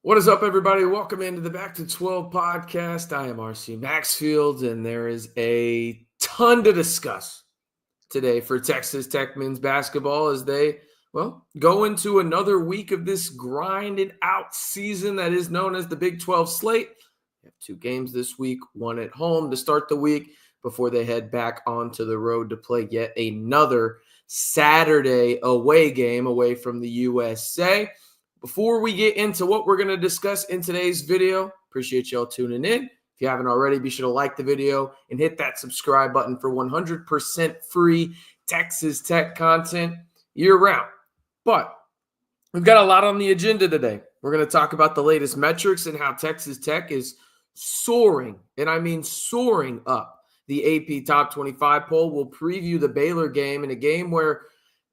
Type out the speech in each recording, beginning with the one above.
What is up, everybody? Welcome into the Back to 12 podcast. I am RC Maxfield, and there is a ton to discuss today for Texas Tech men's basketball as they, go into another week of this grinded out season that is known as the Big 12 slate. They have 2 games this week, one at home to start the week before they head back onto the road to play yet another Saturday away game away from the USA. Before we get into what we're going to discuss in today's video, appreciate y'all tuning in. If you haven't already, be sure to like the video and hit that subscribe button for 100% free Texas Tech content year-round. But we've got a lot on the agenda today. We're going to talk about the latest metrics and how Texas Tech is soaring, and I mean soaring up the AP Top 25 poll. We'll preview the Baylor game, in a game where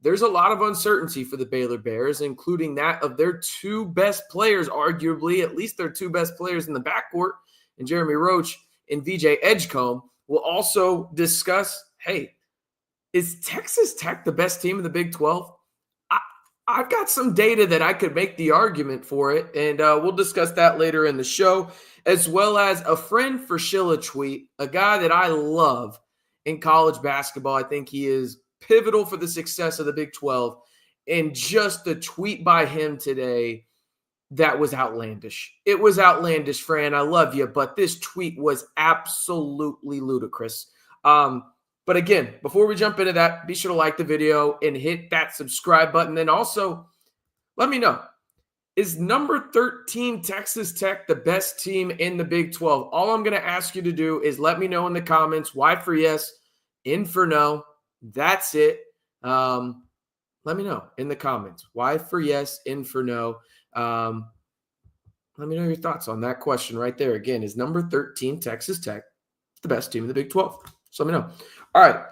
there's a lot of uncertainty for the Baylor Bears, including that of their 2 best players, arguably, at least their 2 best players in the backcourt, and Jeremy Roach and VJ Edgecombe. We'll also discuss, is Texas Tech the best team in the Big 12? I've got some data that I could make the argument for it, and we'll discuss that later in the show, as well as a friend for Shilla tweet, a guy that I love in college basketball. I think he is pivotal for the success of the Big 12, and just a tweet by him today that was outlandish. It was outlandish, Fran. I love you, but this tweet was absolutely ludicrous. But again, before we jump into that, be sure to like the video and hit that subscribe button. And also, let me know, is number 13 Texas Tech the best team in the Big 12? All I'm going to ask you to do is let me know in the comments, Y for yes, N for no. That's it. Let me know in the comments. Y for yes, N for no. Let me know your thoughts on that question right there. Again, is number 13 Texas Tech the best team in the Big 12? So let me know. All right.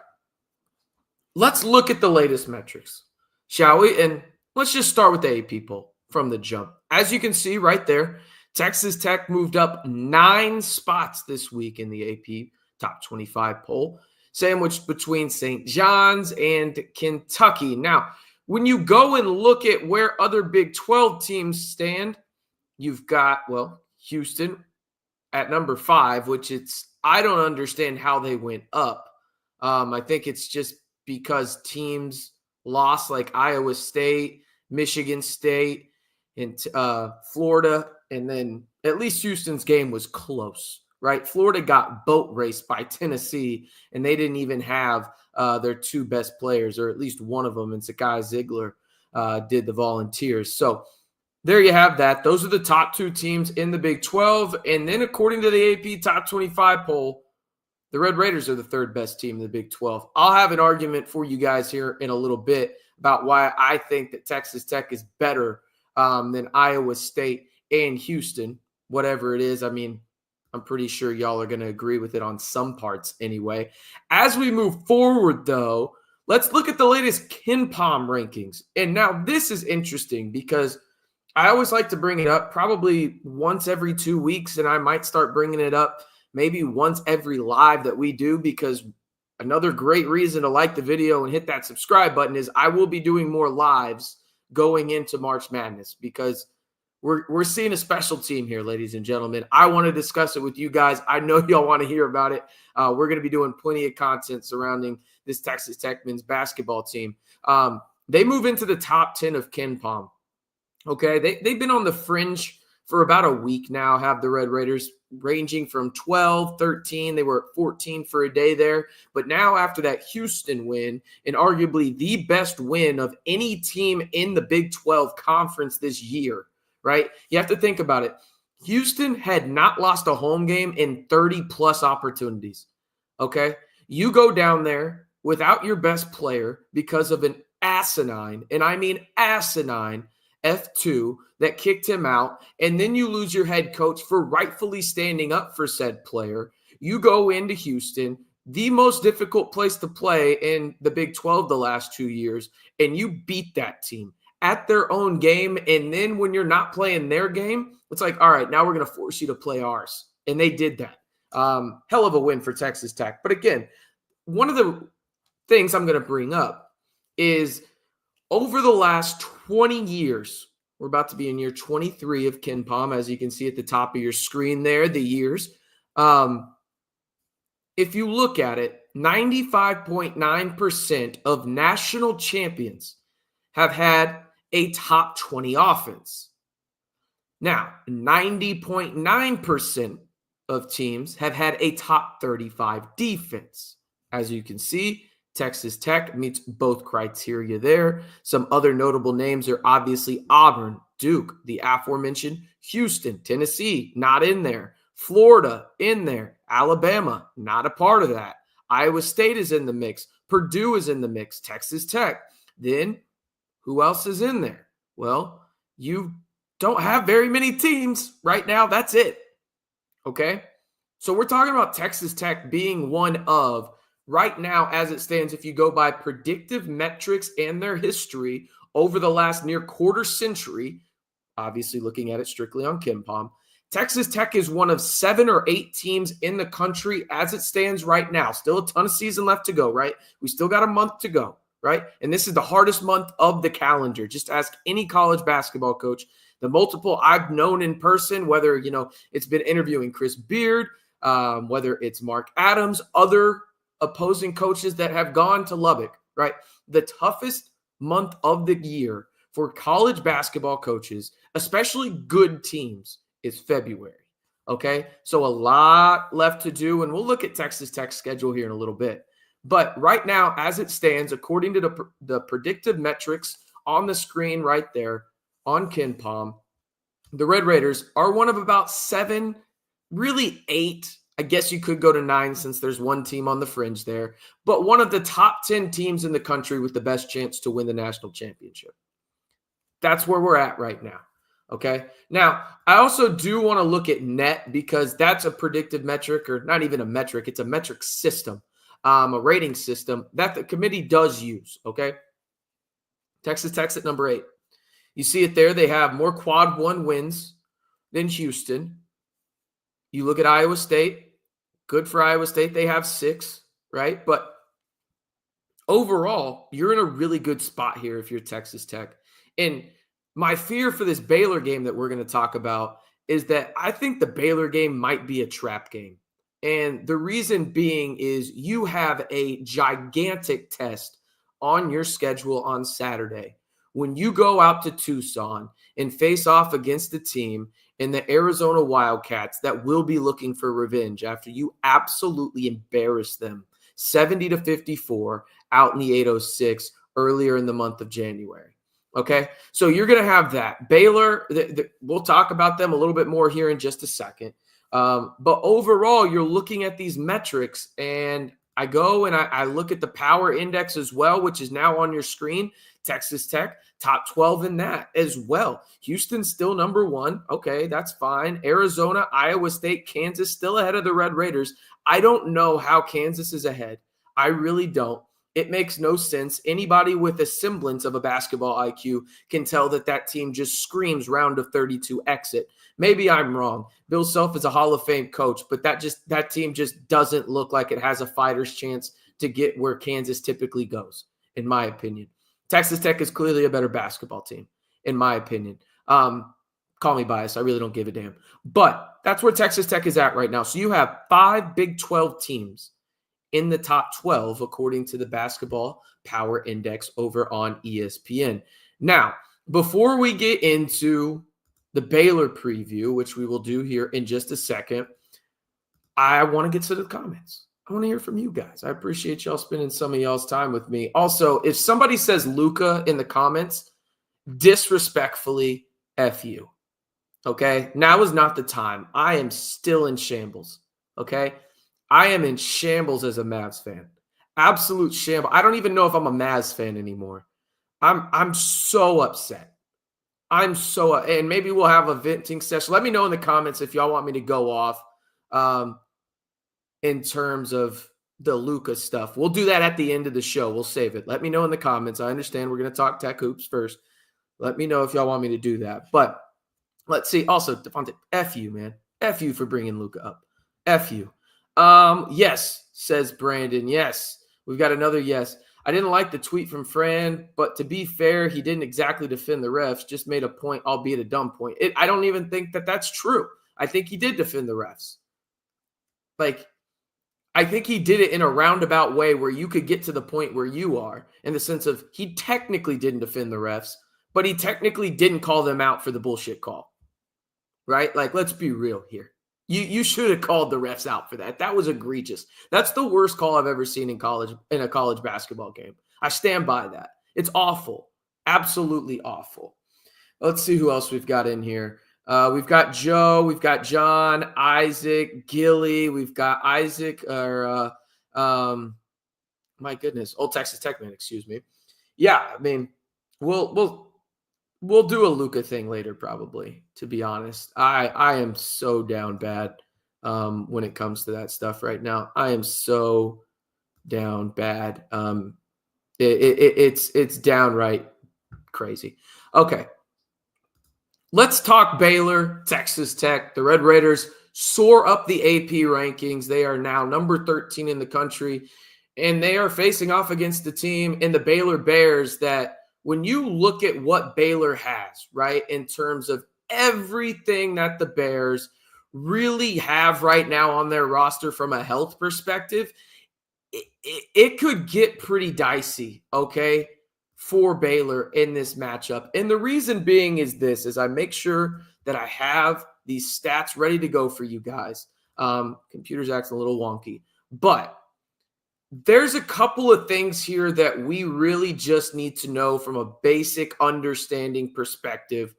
Let's look at the latest metrics, shall we? And let's just start with the AP poll from the jump. As you can see right there, Texas Tech moved up 9 spots this week in the AP Top 25 poll, sandwiched between St. John's and Kentucky. Now, when you go and look at where other Big 12 teams stand, you've got, Houston at number 5, which I don't understand how they went up. I think it's just because teams lost, like Iowa State, Michigan State, and Florida, and then at least Houston's game was close. Right, Florida got boat raced by Tennessee, and they didn't even have their 2 best players, or at least one of them, and Zakai Ziegler did the Volunteers. So there you have that. Those are the top 2 teams in the Big 12. And then according to the AP Top 25 poll, the Red Raiders are the 3rd best team in the Big 12. I'll have an argument for you guys here in a little bit about why I think that Texas Tech is better than Iowa State and Houston, whatever it is. I mean, I'm pretty sure y'all are going to agree with it on some parts anyway. As we move forward, though, let's look at the latest Kenpom rankings. And now this is interesting because I always like to bring it up probably once every 2 weeks, and I might start bringing it up maybe once every live that we do, because another great reason to like the video and hit that subscribe button is I will be doing more lives going into March Madness, because we're seeing a special team here, ladies and gentlemen. I want to discuss it with you guys. I know y'all want to hear about it. We're going to be doing plenty of content surrounding this Texas Tech men's basketball team. They move into the top 10 of Kenpom. Okay, they've been on the fringe for about a week now, have the Red Raiders, ranging from 12, 13. They were at 14 for a day there. But now after that Houston win, and arguably the best win of any team in the Big 12 conference this year, right? You have to think about it. Houston had not lost a home game in 30-plus opportunities, okay? You go down there without your best player because of an asinine, and I mean asinine, F2 that kicked him out, and then you lose your head coach for rightfully standing up for said player. You go into Houston, the most difficult place to play in the Big 12 the last 2 years, and you beat that team at their own game. And then when you're not playing their game, it's like, all right, now we're going to force you to play ours. And they did that. Hell of a win for Texas Tech. But again, one of the things I'm going to bring up is over the last 20 years, We're about to be in year 23 of Kenpom, as you can see at the top of your screen there, the years. If you look at it, 95.9% of national champions have had a top 20 offense. Now, 90.9% of teams have had a top 35 defense. As you can see, Texas Tech meets both criteria there. Some other notable names are obviously Auburn, Duke, the aforementioned Houston, Tennessee, not in there. Florida, in there. Alabama, not a part of that. Iowa State is in the mix. Purdue is in the mix. Texas Tech. Then, who else is in there? Well, you don't have very many teams right now. That's it. Okay? So we're talking about Texas Tech being one of, right now as it stands, if you go by predictive metrics and their history over the last near quarter century, obviously looking at it strictly on Kenpom, Texas Tech is one of 7 or 8 teams in the country as it stands right now. Still a ton of season left to go, right? We still got a month to go, right? And this is the hardest month of the calendar. Just ask any college basketball coach. The multiple I've known in person, whether, it's been interviewing Chris Beard, whether it's Mark Adams, other opposing coaches that have gone to Lubbock, right? The toughest month of the year for college basketball coaches, especially good teams, is February. Okay. So a lot left to do. And we'll look at Texas Tech's schedule here in a little bit. But right now, as it stands, according to the predictive metrics on the screen right there on Kenpom, the Red Raiders are one of about 7, really 8. I guess you could go to 9 since there's one team on the fringe there, but one of the top 10 teams in the country with the best chance to win the national championship. That's where we're at right now. Okay. Now, I also do want to look at net because that's a predictive metric, or not even a metric. It's a metric system, a rating system that the committee does use. Okay. Texas Tech's at number 8. You see it there. They have more quad 1 wins than Houston. You look at Iowa State, good for Iowa State. They have 6, right? But overall, you're in a really good spot here if you're Texas Tech. And my fear for this Baylor game that we're going to talk about is that I think the Baylor game might be a trap game. And the reason being is you have a gigantic test on your schedule on Saturday when you go out to Tucson and face off against the team in the Arizona Wildcats that will be looking for revenge after you absolutely embarrass them 70-54 out in the 806 earlier in the month of January. Okay, so you're going to have that. Baylor, we'll talk about them a little bit more here in just a second. But overall, you're looking at these metrics, and I go and I look at the power index as well, which is now on your screen. Texas Tech, top 12 in that as well. Houston still number 1. Okay, that's fine. Arizona, Iowa State, Kansas still ahead of the Red Raiders. I don't know how Kansas is ahead. I really don't. It makes no sense. Anybody with a semblance of a basketball IQ can tell that team just screams round of 32 exit. Maybe I'm wrong. Bill Self is a Hall of Fame coach, but that team just doesn't look like it has a fighter's chance to get where Kansas typically goes, in my opinion. Texas Tech is clearly a better basketball team, in my opinion. Call me biased. I really don't give a damn. But that's where Texas Tech is at right now. So you have 5 Big 12 teams in the top 12, according to the Basketball Power Index over on ESPN. Now, before we get into the Baylor preview, which we will do here in just a second, I want to get to the comments. I want to hear from you guys. I appreciate y'all spending some of y'all's time with me. Also, if somebody says Luka in the comments, disrespectfully, F you. Okay? Now is not the time. I am still in shambles. Okay? I am in shambles as a Mavs fan. Absolute shambles. I don't even know if I'm a Mavs fan anymore. I'm so upset. And maybe we'll have a venting session. Let me know in the comments if y'all want me to go off in terms of the Luka stuff. We'll do that at the end of the show. We'll save it. Let me know in the comments. I understand we're going to talk Tech Hoops first. Let me know if y'all want me to do that. But let's see. Also, Devontae, F you, man. F you for bringing Luka up. F you. Yes, says Brandon. Yes, we've got another yes. I didn't like the tweet from Fran, but to be fair, he didn't exactly defend the refs, just made a point, albeit a dumb point. I don't even think that that's true. I think he did defend the refs. Like, I think he did it in a roundabout way where you could get to the point where you are, in the sense of he technically didn't defend the refs, but he technically didn't call them out for the bullshit call, right? Like, let's be real here. You should have called the refs out for that. That was egregious. That's the worst call I've ever seen in a college basketball game. I stand by that. It's awful. Absolutely awful. Let's see who else we've got in here. We've got Joe, we've got John, Isaac, Gilly, we've got Isaac, my goodness, Old Texas Tech man, excuse me. Yeah, I mean, we'll do a Luka thing later, probably, to be honest. I am so down bad when it comes to that stuff right now. I am so down bad. It's downright crazy. Okay. Let's talk Baylor, Texas Tech. The Red Raiders soar up the AP rankings. They are now number 13 in the country, and they are facing off against the team in the Baylor Bears that, when you look at what Baylor has, right, in terms of everything that the Bears really have right now on their roster from a health perspective, it could get pretty dicey, okay, for Baylor in this matchup. And the reason being is this, is I make sure that I have these stats ready to go for you guys. Computer's acting a little wonky, but there's a couple of things here that we really just need to know from a basic understanding perspective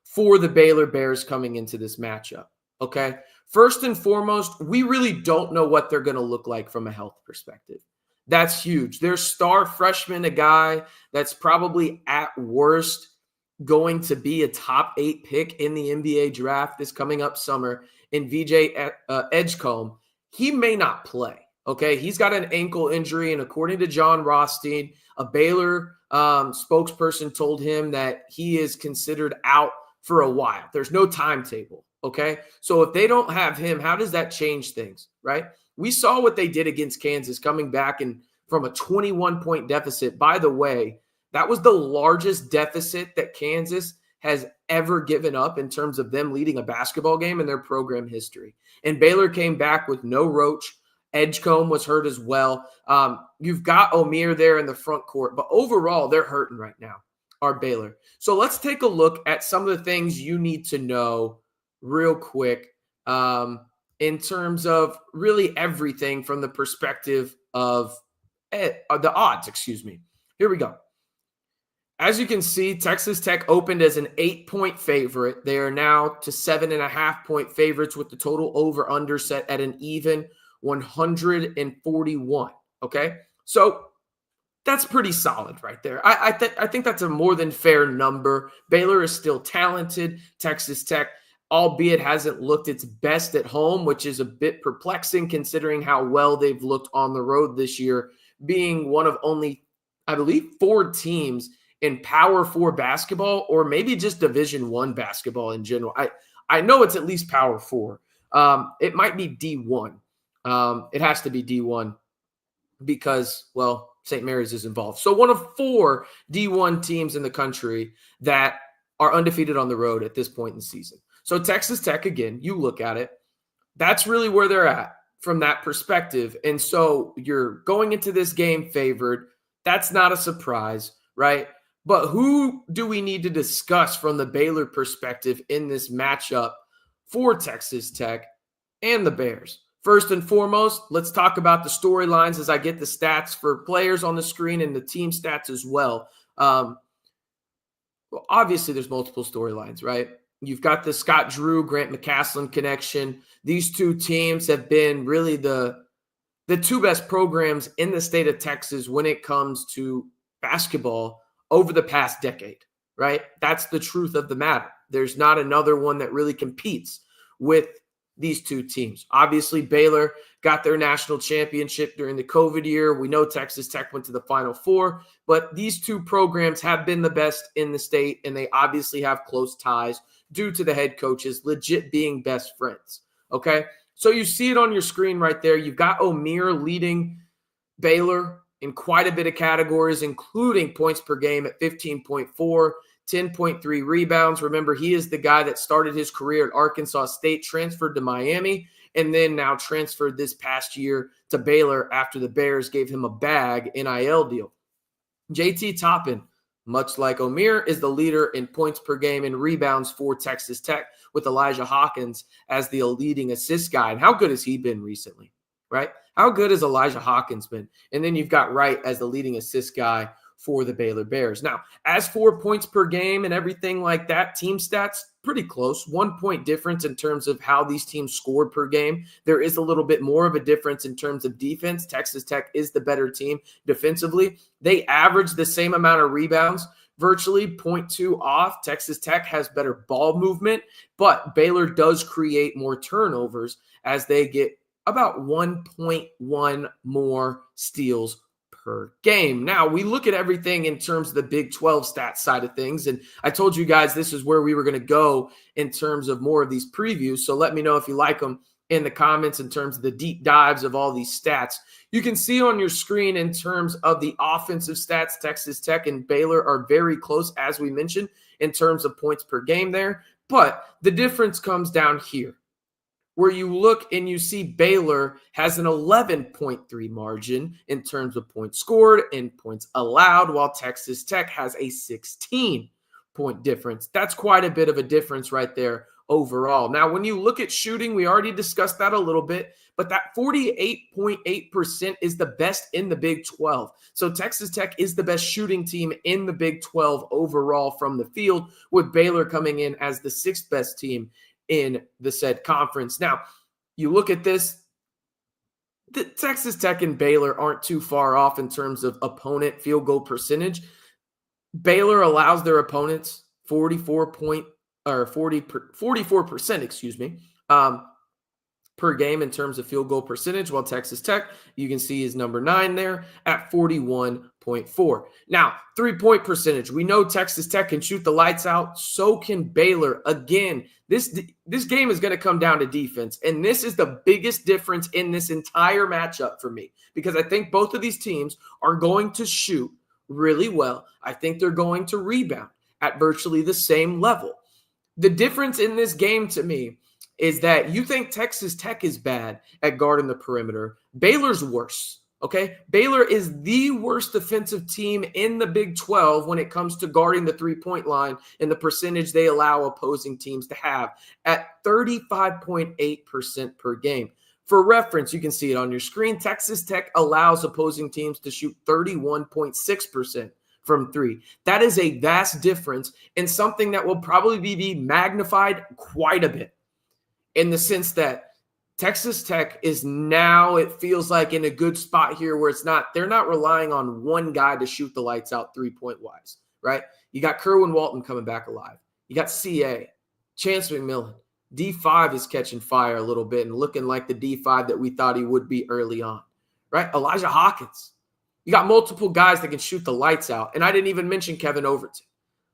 for the Baylor Bears coming into this matchup, okay? First and foremost, we really don't know what they're going to look like from a health perspective. That's huge. Their star freshman, a guy that's probably at worst going to be a top 8 pick in the NBA draft this coming up summer, in VJ Edgecombe, he may not play. Okay, he's got an ankle injury, and according to John Rothstein, a Baylor spokesperson told him that he is considered out for a while. There's no timetable, okay? So if they don't have him, how does that change things, right? We saw what they did against Kansas, coming back and from a 21-point deficit. By the way, that was the largest deficit that Kansas has ever given up in terms of them leading a basketball game in their program history. And Baylor came back with no Roach. Edgecombe was hurt as well. You've got Omier there in the front court, but overall, they're hurting right now, our Baylor. So let's take a look at some of the things you need to know real quick in terms of really everything from the perspective of the odds, excuse me. Here we go. As you can see, Texas Tech opened as an 8-point favorite. They are now to 7.5-point favorites with the total over-under set at an even 141. Okay, so that's pretty solid right there. I think that's a more than fair number. Baylor is still talented. Texas Tech, albeit hasn't looked its best at home, which is a bit perplexing considering how well they've looked on the road this year, being one of only, I believe, 4 teams in Power 4 basketball, or maybe just Division I basketball in general. I know it's at least Power 4. It might be D1. It has to be D1 because, well, St. Mary's is involved. So one of 4 D1 teams in the country that are undefeated on the road at this point in the season. So Texas Tech, again, you look at it, that's really where they're at from that perspective. And so you're going into this game favored. That's not a surprise, right? But who do we need to discuss from the Baylor perspective in this matchup for Texas Tech and the Bears? First and foremost, let's talk about the storylines as I get the stats for players on the screen and the team stats as well. Well, obviously, there's multiple storylines, right? You've got the Scott Drew, Grant McCaslin connection. These two teams have been really the 2 best programs in the state of Texas when it comes to basketball over the past decade, right? That's the truth of the matter. There's not another one that really competes with these 2 teams. Obviously, Baylor got their national championship during the COVID year. We know Texas Tech went to the Final Four, but these 2 programs have been the best in the state, and they obviously have close ties due to the head coaches legit being best friends, okay? So you see it on your screen right there. You've got Omier leading Baylor in quite a bit of categories, including points per game at 15.4, 10.3 rebounds. Remember, he is the guy that started his career at Arkansas State, transferred to Miami, and then now transferred this past year to Baylor after the Bears gave him a bag NIL deal. JT Toppin, much like Omier, is the leader in points per game and rebounds for Texas Tech, with Elijah Hawkins as the leading assist guy. And how good has he been recently, right? How good has Elijah Hawkins been? And then you've got Wright as the leading assist guy for the Baylor Bears. Now, as for points per game and everything like that, team stats, pretty close. 1 point difference in terms of how these teams scored per game. There is a little bit more of a difference in terms of defense. Texas Tech is the better team defensively. They average the same amount of rebounds, virtually 0.2 off. Texas Tech has better ball movement, but Baylor does create more turnovers as they get about 1.1 more steals per game. Now, we look at everything in terms of the Big 12 stats side of things, and I told you guys this is where we were going to go in terms of more of these previews, so let me know if you like them in the comments in terms of the deep dives of all these stats. You can see on your screen in terms of the offensive stats, Texas Tech and Baylor are very close, as we mentioned, in terms of points per game there, but the difference comes down here, where you look and you see Baylor has an 11.3 margin in terms of points scored and points allowed, while Texas Tech has a 16-point difference. That's quite a bit of a difference right there overall. Now, when you look at shooting, we already discussed that a little bit, but that 48.8% is the best in the Big 12. So Texas Tech is the best shooting team in the Big 12 overall from the field, with Baylor coming in as the sixth best team in the said conference. Now, you look at this, the Texas Tech and Baylor aren't too far off in terms of opponent field goal percentage. Baylor allows their opponents 44%, per game in terms of field goal percentage, while Texas Tech, you can see, is number 9 there at 41.4. Now, 3-point percentage. We know Texas Tech can shoot the lights out. So can Baylor. Again, this game is going to come down to defense, and this is the biggest difference in this entire matchup for me, because I think both of these teams are going to shoot really well. I think they're going to rebound at virtually the same level. The difference in this game to me is that you think Texas Tech is bad at guarding the perimeter. Baylor's worse, okay? Baylor is the worst defensive team in the Big 12 when it comes to guarding the three-point line and the percentage they allow opposing teams to have at 35.8% per game. For reference, you can see it on your screen. Texas Tech allows opposing teams to shoot 31.6% from three. That is a vast difference, and something that will probably be magnified quite a bit, in the sense that Texas Tech is now, it feels like, in a good spot here where they're not relying on one guy to shoot the lights out 3-point wise, right? You got Kerwin Walton coming back alive. You got CA, Chance McMillan. D5 is catching fire a little bit and looking like the D5 that we thought he would be early on, right? Elijah Hawkins. You got multiple guys that can shoot the lights out. And I didn't even mention Kevin Overton,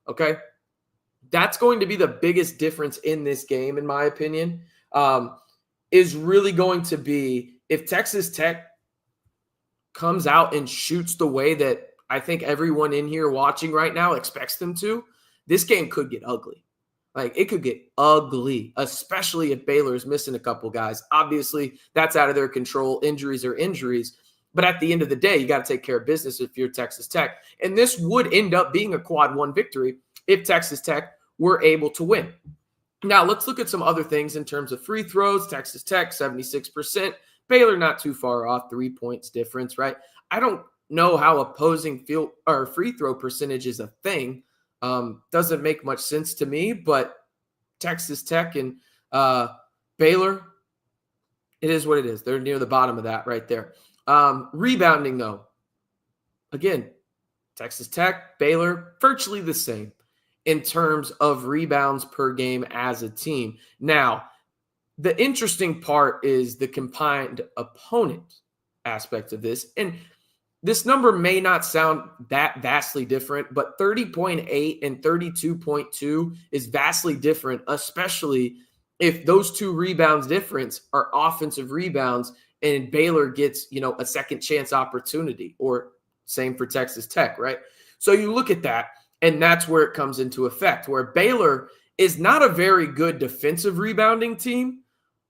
okay? That's going to be the biggest difference in this game, in my opinion, is really going to be if Texas Tech comes out and shoots the way that I think everyone in here watching right now expects them to, this game could get ugly. Like, it could get ugly, especially if Baylor is missing a couple guys. Obviously, that's out of their control. Injuries are injuries. But at the end of the day, you got to take care of business if you're Texas Tech. And this would end up being a quad one victory if Texas Tech were able to win. Now, let's look at some other things in terms of free throws. Texas Tech, 76%. Baylor, not too far off, 3 points difference, right? I don't know how opposing field or free throw percentage is a thing. Doesn't make much sense to me, but Texas Tech and Baylor, it is what it is. They're near the bottom of that right there. Rebounding, though, again, Texas Tech, Baylor, virtually the same in terms of rebounds per game as a team. Now, the interesting part is the combined opponent aspect of this. And this number may not sound that vastly different, but 30.8 and 32.2 is vastly different, especially if those two rebounds difference are offensive rebounds and Baylor gets, a second chance opportunity, or Same for Texas Tech, right? So you look at that, and that's where it comes into effect, where Baylor is not a very good defensive rebounding team,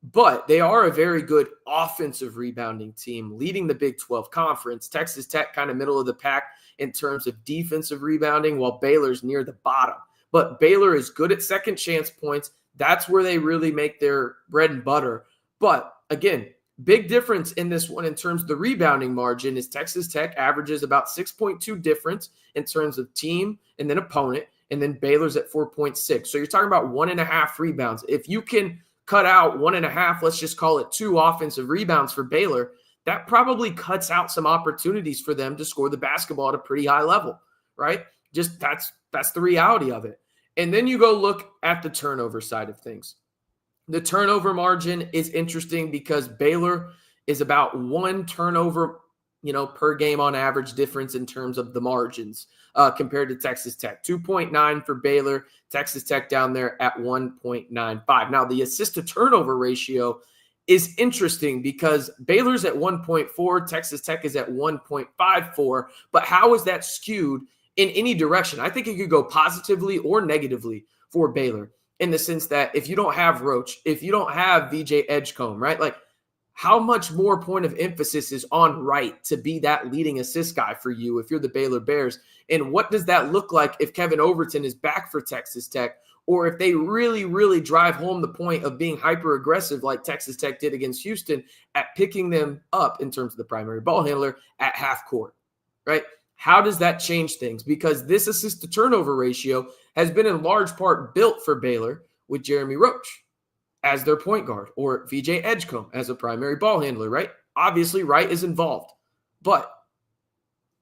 but they are a very good offensive rebounding team, leading the Big 12 Conference. Texas Tech kind of middle of the pack in terms of defensive rebounding, while Baylor's near the bottom. But Baylor is good at second chance points. That's where they really make their bread and butter. But again, big difference in this one in terms of the rebounding margin is Texas Tech averages about 6.2 difference in terms of team and then opponent, and then Baylor's at 4.6. So you're talking about 1.5 rebounds. If you can cut out 1.5, let's just call it 2 offensive rebounds for Baylor, that probably cuts out some opportunities for them to score the basketball at a pretty high level, right? Just that's the reality of it. And then you go look at the turnover side of things. The turnover margin is interesting because Baylor is about 1 turnover, per game on average difference in terms of the margins compared to Texas Tech. 2.9 for Baylor, Texas Tech down there at 1.95. Now, the assist to turnover ratio is interesting because Baylor's at 1.4, Texas Tech is at 1.54. But how is that skewed in any direction? I think it could go positively or negatively for Baylor, in the sense that if you don't have Roach, if you don't have VJ Edgecombe, right? Like, how much more point of emphasis is on Wright to be that leading assist guy for you if you're the Baylor Bears? And what does that look like if Kevin Overton is back for Texas Tech, or if they really, really drive home the point of being hyper aggressive like Texas Tech did against Houston at picking them up in terms of the primary ball handler at half court, right? How does that change things? Because this assist to turnover ratio has been in large part built for Baylor with Jeremy Roach as their point guard, or VJ Edgecombe as a primary ball handler, right? Obviously, Wright is involved, but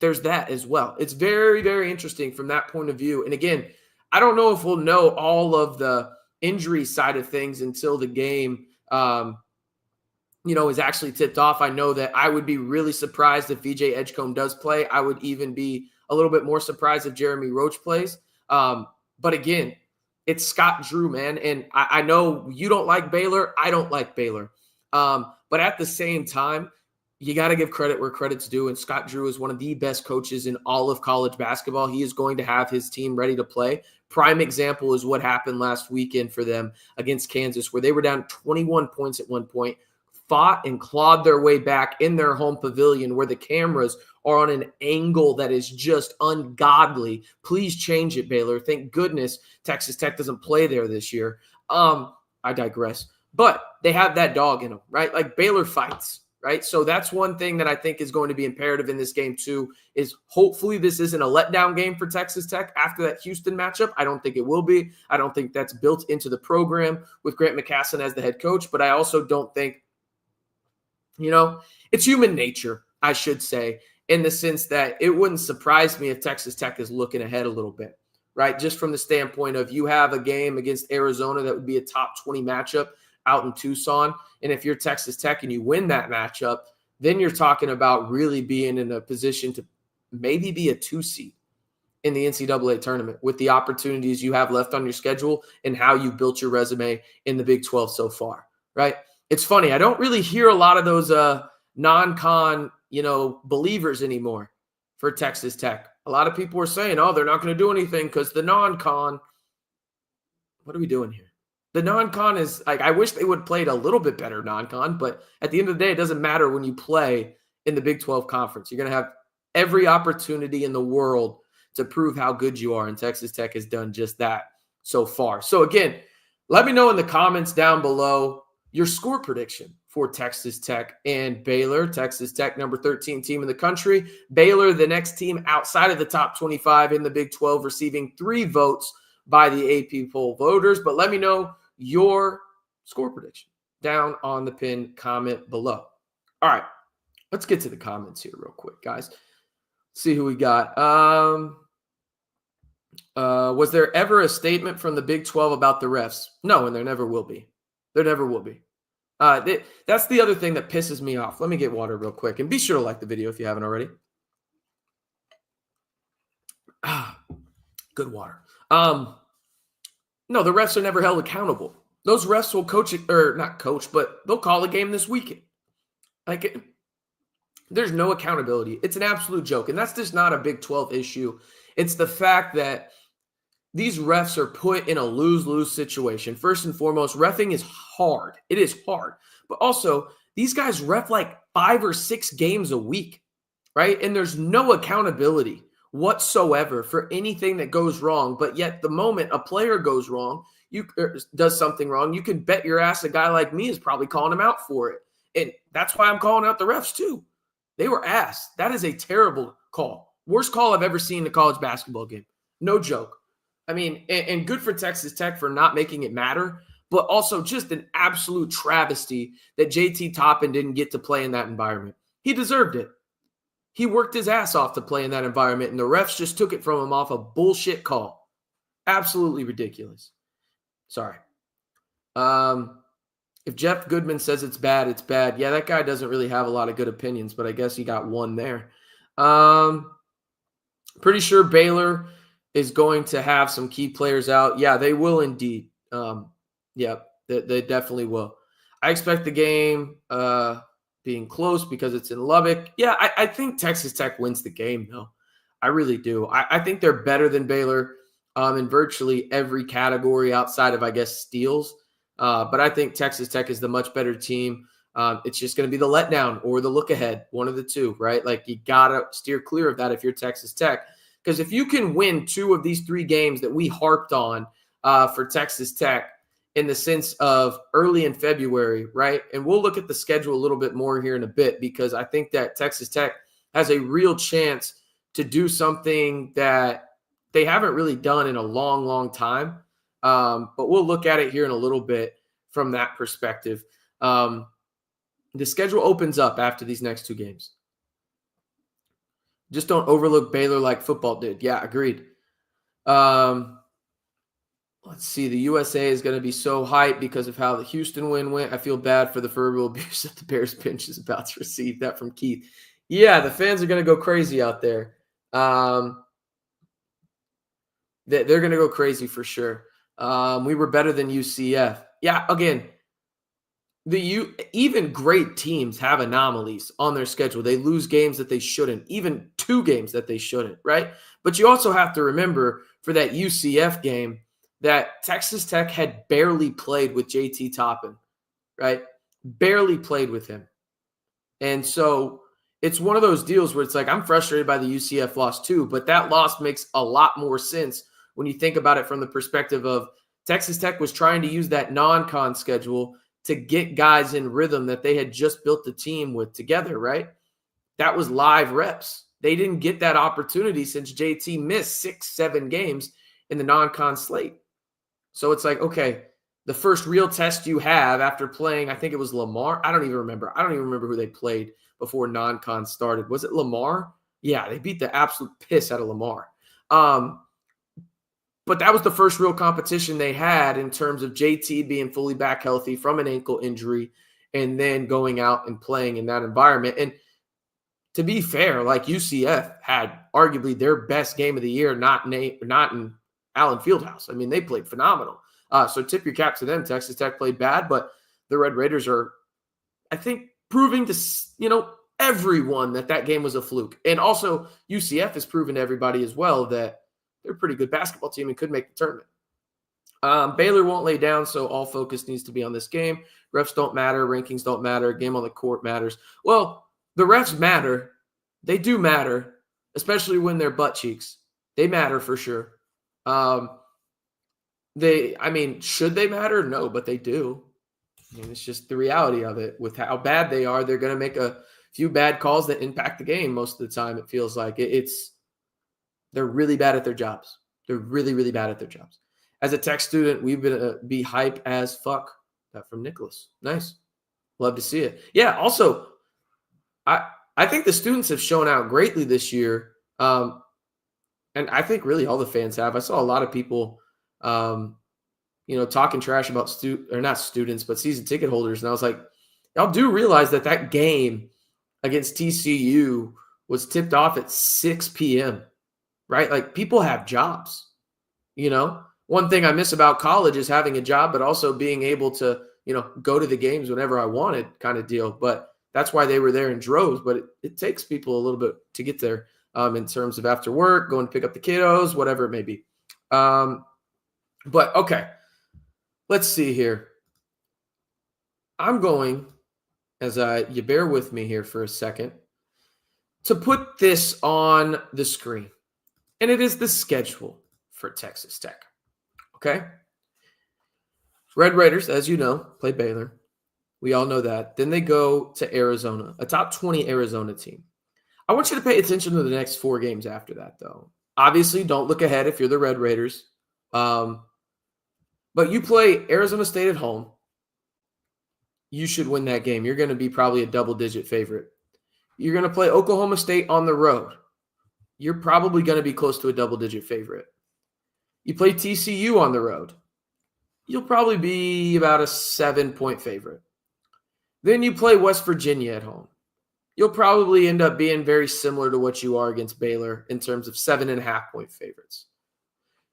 there's that as well. It's very, very interesting from that point of view. And again, I don't know if we'll know all of the injury side of things until the game, is actually tipped off. I know that I would be really surprised if VJ Edgecombe does play. I would even be a little bit more surprised if Jeremy Roach plays. But again, it's Scott Drew, man. And I know you don't like Baylor. I don't like Baylor. But at the same time, you got to give credit where credit's due. And Scott Drew is one of the best coaches in all of college basketball. He is going to have his team ready to play. Prime example is what happened last weekend for them against Kansas, where they were down 21 points at one point, fought and clawed their way back in their home pavilion where the cameras are on an angle that is just ungodly. Please change it, Baylor. Thank goodness Texas Tech doesn't play there this year. I digress. But they have that dog in them, right? Like, Baylor fights, right? So that's one thing that I think is going to be imperative in this game too, is hopefully this isn't a letdown game for Texas Tech after that Houston matchup. I don't think it will be. I don't think that's built into the program with Grant McCassin as the head coach, but I also don't think, it's human nature, I should say, in the sense that it wouldn't surprise me if Texas Tech is looking ahead a little bit, right? Just from the standpoint of, you have a game against Arizona that would be a top 20 matchup out in Tucson. And if you're Texas Tech and you win that matchup, then you're talking about really being in a position to maybe be a 2 seed in the NCAA tournament with the opportunities you have left on your schedule and how you built your resume in the Big 12 so far, right? It's funny. I don't really hear a lot of those non-con, believers anymore for Texas Tech. A lot of people are saying, oh, they're not going to do anything because the non-con. What are we doing here? The non-con is like, I wish they would have played a little bit better non-con, but at the end of the day, it doesn't matter when you play in the Big 12 conference. You're going to have every opportunity in the world to prove how good you are, and Texas Tech has done just that so far. So again, let me know in the comments down below your score prediction for Texas Tech and Baylor. Texas Tech, number 13 team in the country. Baylor, the next team outside of the top 25 in the Big 12, receiving 3 votes by the AP poll voters. But let me know your score prediction down on the pinned comment below. All right, let's get to the comments here real quick, guys. See who we got. Was there ever a statement from the Big 12 about the refs? No, and there never will be. There never will be. That's the other thing that pisses me off. Let me get water real quick. And be sure to like the video if you haven't already. Good water. No, the refs are never held accountable. Those refs will coach it, or not coach, but they'll call a game this weekend. Like, There's no accountability. It's an absolute joke. And that's just not a Big 12 issue. It's the fact that these refs are put in a lose-lose situation. First and foremost, reffing is hard. It is hard. But also, these guys ref like 5 or 6 games a week, right? And there's no accountability whatsoever for anything that goes wrong. But yet the moment a player goes wrong, does something wrong, you can bet your ass a guy like me is probably calling him out for it. And that's why I'm calling out the refs too. They were ass. That is a terrible call. Worst call I've ever seen in a college basketball game. No joke. I mean, and good for Texas Tech for not making it matter, but also just an absolute travesty that JT Toppin didn't get to play in that environment. He deserved it. He worked his ass off to play in that environment, and the refs just took it from him off a bullshit call. Absolutely ridiculous. Sorry. If Jeff Goodman says it's bad, it's bad. Yeah, that guy doesn't really have a lot of good opinions, but I guess he got one there. Pretty sure Baylor is going to have some key players out. Yeah, they will indeed. Yeah, they definitely will. I expect the game being close because it's in Lubbock. Yeah, I think Texas Tech wins the game, though. I really do. I think they're better than Baylor in virtually every category outside of, I guess, steals. But I think Texas Tech is the much better team. It's just going to be the letdown or the look ahead, one of the two, right? Like you got to steer clear of that if you're Texas Tech. Because if you can win 2 of these 3 games that we harped on for Texas Tech in the sense of early in February, right? And we'll look at the schedule a little bit more here in a bit because I think that Texas Tech has a real chance to do something that they haven't really done in a long, long time. But we'll look at it here in a little bit from that perspective. The schedule opens up after these next 2 games. Just don't overlook Baylor like football did. Yeah, agreed. Let's see. The USA is going to be so hyped because of how the Houston win went. I feel bad for the verbal abuse that the Bears bench is about to receive. That from Keith. Yeah, the fans are going to go crazy out there. They're going to go crazy for sure. We were better than UCF. Yeah, again, even great teams have anomalies on their schedule. They lose games that they shouldn't, even 2 games that they shouldn't, right? But you also have to remember for that UCF game that Texas Tech had barely played with JT Toppin, right? Barely played with him. And so it's one of those deals where it's like, I'm frustrated by the UCF loss too, but that loss makes a lot more sense when you think about it from the perspective of Texas Tech was trying to use that non-con schedule to get guys in rhythm that they had just built the team with together, right? That was live reps. They didn't get that opportunity since JT missed 6-7 games in the non-con slate. So it's like, okay, the first real test you have after playing, I think it was Lamar. I don't even remember who they played before non-con started. Was it Lamar? Yeah, they beat the absolute piss out of Lamar. But that was the first real competition they had in terms of JT being fully back healthy from an ankle injury and then going out and playing in that environment. And to be fair, like UCF had arguably their best game of the year, not in Allen Fieldhouse. I mean, they played phenomenal. So tip your cap to them. Texas Tech played bad, but the Red Raiders are, I think, proving to, everyone that game was a fluke. And also UCF has proven to everybody as well that they're a pretty good basketball team and could make the tournament. Baylor won't lay down, so all focus needs to be on this game. Refs don't matter. Rankings don't matter. Game on the court matters. Well, the refs matter. They do matter, especially when they're butt cheeks. They matter for sure. Should they matter? No, but they do. I mean, it's just the reality of it. With how bad they are, they're going to make a few bad calls that impact the game most of the time. It feels like they're really bad at their jobs. They're really, really bad at their jobs. As a tech student, we've been be hype as fuck. That from Nicholas. Nice. Love to see it. Yeah, also, I think the students have shown out greatly this year. And I think really all the fans have. I saw a lot of people, talking trash about not students, but season ticket holders. And I was like, y'all do realize that game against TCU was tipped off at 6 p.m., right? Like people have jobs, One thing I miss about college is having a job, but also being able to, go to the games whenever I wanted kind of deal. But that's why they were there in droves. But it takes people a little bit to get there in terms of after work, going to pick up the kiddos, whatever it may be. But okay, let's see here. I'm going, as you bear with me here for a second, to put this on the screen. And it is the schedule for Texas Tech. Okay? Red Raiders, as you know, play Baylor. We all know that. Then they go to Arizona, a top 20 Arizona team. I want you to pay attention to the next 4 games after that, though. Obviously, don't look ahead if you're the Red Raiders. But you play Arizona State at home. You should win that game. You're going to be probably a double-digit favorite. You're going to play Oklahoma State on the road. You're probably going to be close to a double-digit favorite. You play TCU on the road. You'll probably be about a 7-point favorite. Then you play West Virginia at home. You'll probably end up being very similar to what you are against Baylor in terms of 7.5-point favorites.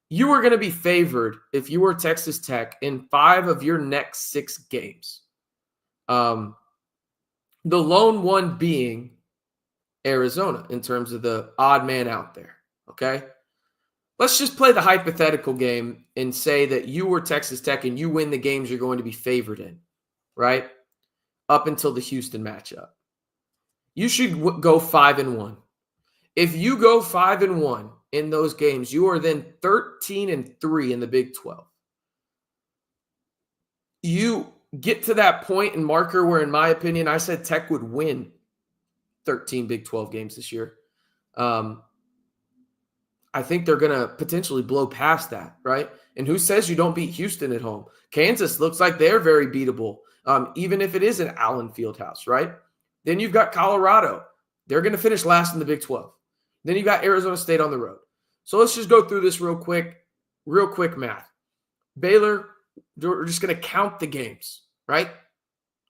You are going to be favored if you are Texas Tech in 5 of your next 6 games. The lone one being Arizona in terms of the odd man out there, okay? Let's just play the hypothetical game and say that you were Texas Tech and you win the games you're going to be favored in, right? Up until the Houston matchup. You should go 5-1. If you go 5-1 in those games, you are then 13-3 in the Big 12. You get to that point and marker where, in my opinion, I said Tech would win 13 Big 12 games this year. I think they're going to potentially blow past that, right? And who says you don't beat Houston at home? Kansas looks like they're very beatable, even if it is an Allen Fieldhouse, right? Then you've got Colorado. They're going to finish last in the Big 12. Then you've got Arizona State on the road. So let's just go through this real quick math. Baylor, we're just going to count the games, right?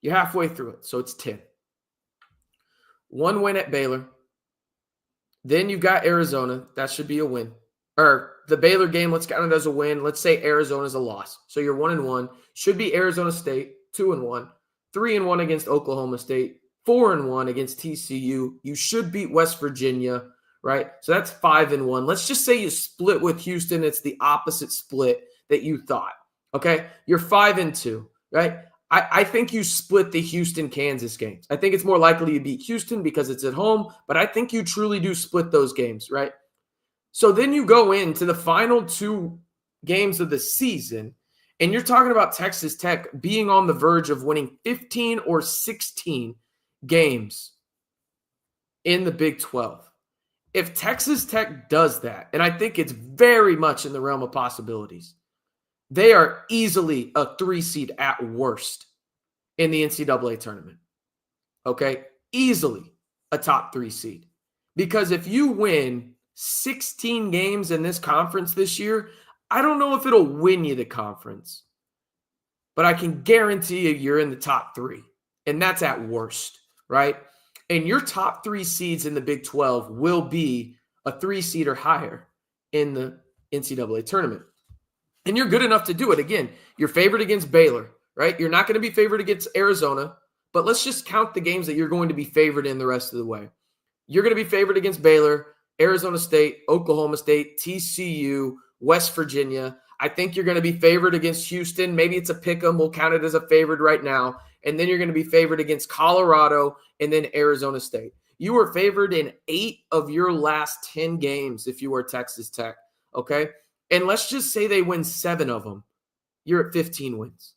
You're halfway through it, so it's 10. 1 win at Baylor. Then you've got Arizona. That should be a win. Or the Baylor game, let's count it as a win. Let's say Arizona's a loss. So you're 1-1. Should be Arizona State, 2-1. 3-1 against Oklahoma State. 4-1 against TCU. You should beat West Virginia, right? So that's 5-1. Let's just say you split with Houston. It's the opposite split that you thought, okay? You're 5-2, right? I think you split the Houston-Kansas games. I think it's more likely you beat Houston because it's at home, but I think you truly do split those games, right? So then you go into the final 2 games of the season, and you're talking about Texas Tech being on the verge of winning 15 or 16 games in the Big 12. If Texas Tech does that, and I think it's very much in the realm of possibilities, they are easily a 3 seed at worst in the NCAA tournament. Okay? Easily a top 3 seed. Because if you win 16 games in this conference this year, I don't know if it'll win you the conference, but I can guarantee you you're in the top 3. And that's at worst, right? And your top 3 seeds in the Big 12 will be a 3 seed or higher in the NCAA tournament. And you're good enough to do it. Again, you're favored against Baylor, right? You're not going to be favored against Arizona, but let's just count the games that you're going to be favored in the rest of the way. You're going to be favored against Baylor, Arizona State, Oklahoma State, TCU, West Virginia. I think you're going to be favored against Houston. Maybe it's a pick 'em. We'll count it as a favored right now. And then you're going to be favored against Colorado and then Arizona State. You were favored in 8 of your last 10 games if you were Texas Tech, okay? And let's just say they win 7 of them. You're at 15 wins.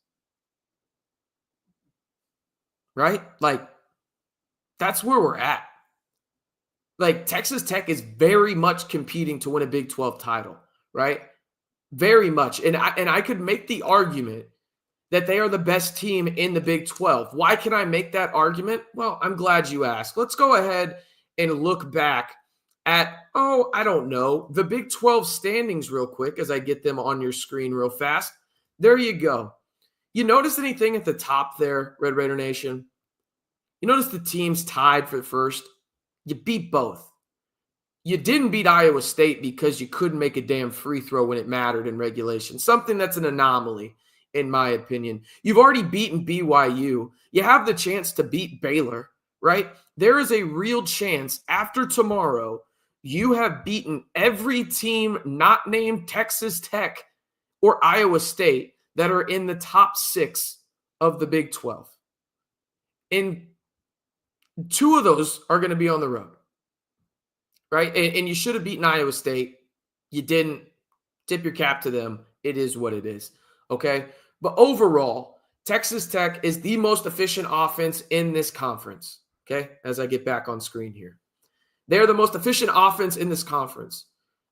Right? Like, that's where we're at. Like, Texas Tech is very much competing to win a Big 12 title, right? Very much. And I could make the argument that they are the best team in the Big 12. Why can I make that argument? Well, I'm glad you asked. Let's go ahead and look back at, I don't know, the Big 12 standings real quick as I get them on your screen real fast. There you go. You notice anything at the top there, Red Raider Nation? You notice the teams tied for first? You beat both. You didn't beat Iowa State because you couldn't make a damn free throw when it mattered in regulation. Something that's an anomaly, in my opinion. You've already beaten BYU. You have the chance to beat Baylor, right? There is a real chance after tomorrow you have beaten every team not named Texas Tech or Iowa State that are in the top 6 of the Big 12. And 2 of those are going to be on the road, right? And you should have beaten Iowa State. You didn't. Tip your cap to them. It is what it is, okay? But overall, Texas Tech is the most efficient offense in this conference, okay? As I get back on screen here. They're the most efficient offense in this conference.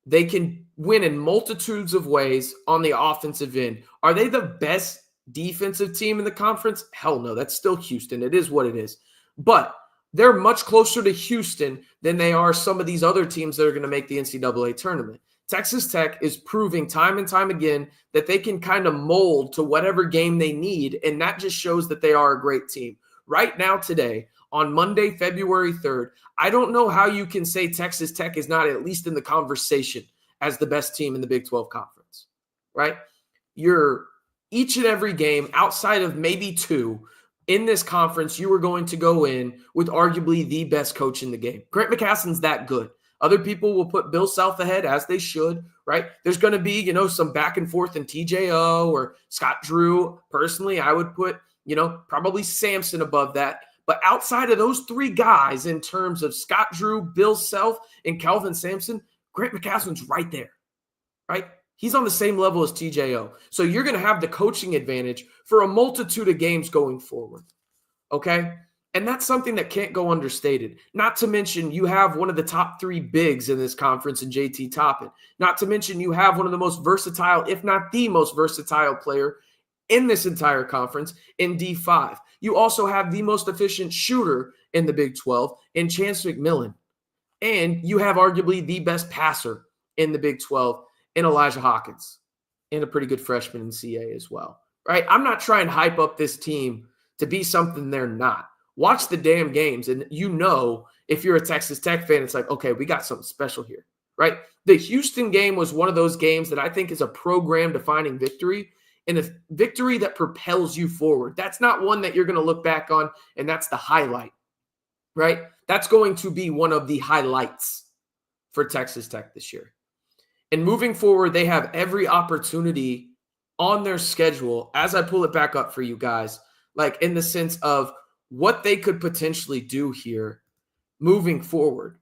They can win in multitudes of ways on the offensive end. Are they the best defensive team in the conference? Hell no. That's still Houston. It is what it is. But they're much closer to Houston than they are some of these other teams that are going to make the NCAA tournament. Texas Tech is proving time and time again that they can kind of mold to whatever game they need, and that just shows that they are a great team. Right now, today, on Monday, February 3rd, I don't know how you can say Texas Tech is not at least in the conversation as the best team in the Big 12 Conference, right? You're each and every game outside of maybe 2 in this conference, you are going to go in with arguably the best coach in the game. Grant McCasland's that good. Other people will put Bill Self ahead, as they should, right? There's going to be, some back and forth in TJO or Scott Drew. Personally, I would put, probably Sampson above that. But outside of those 3 guys in terms of Scott Drew, Bill Self, and Kelvin Sampson, Grant McCasland's right there, right? He's on the same level as TJO. So you're going to have the coaching advantage for a multitude of games going forward, okay? And that's something that can't go understated. Not to mention you have one of the top 3 bigs in this conference in JT Toppin. Not to mention you have one of the most versatile, if not the most versatile player in this entire conference in D5. You also have the most efficient shooter in the Big 12 in Chance McMillan. And you have arguably the best passer in the Big 12 in Elijah Hawkins and a pretty good freshman in CA as well, right? I'm not trying to hype up this team to be something they're not. Watch the damn games, and if you're a Texas Tech fan, it's like, okay, we got something special here, right? The Houston game was one of those games that I think is a program-defining victory and a victory that propels you forward. That's not one that you're going to look back on, and that's the highlight, right? That's going to be one of the highlights for Texas Tech this year. And moving forward, they have every opportunity on their schedule, as I pull it back up for you guys, like in the sense of what they could potentially do here moving forward,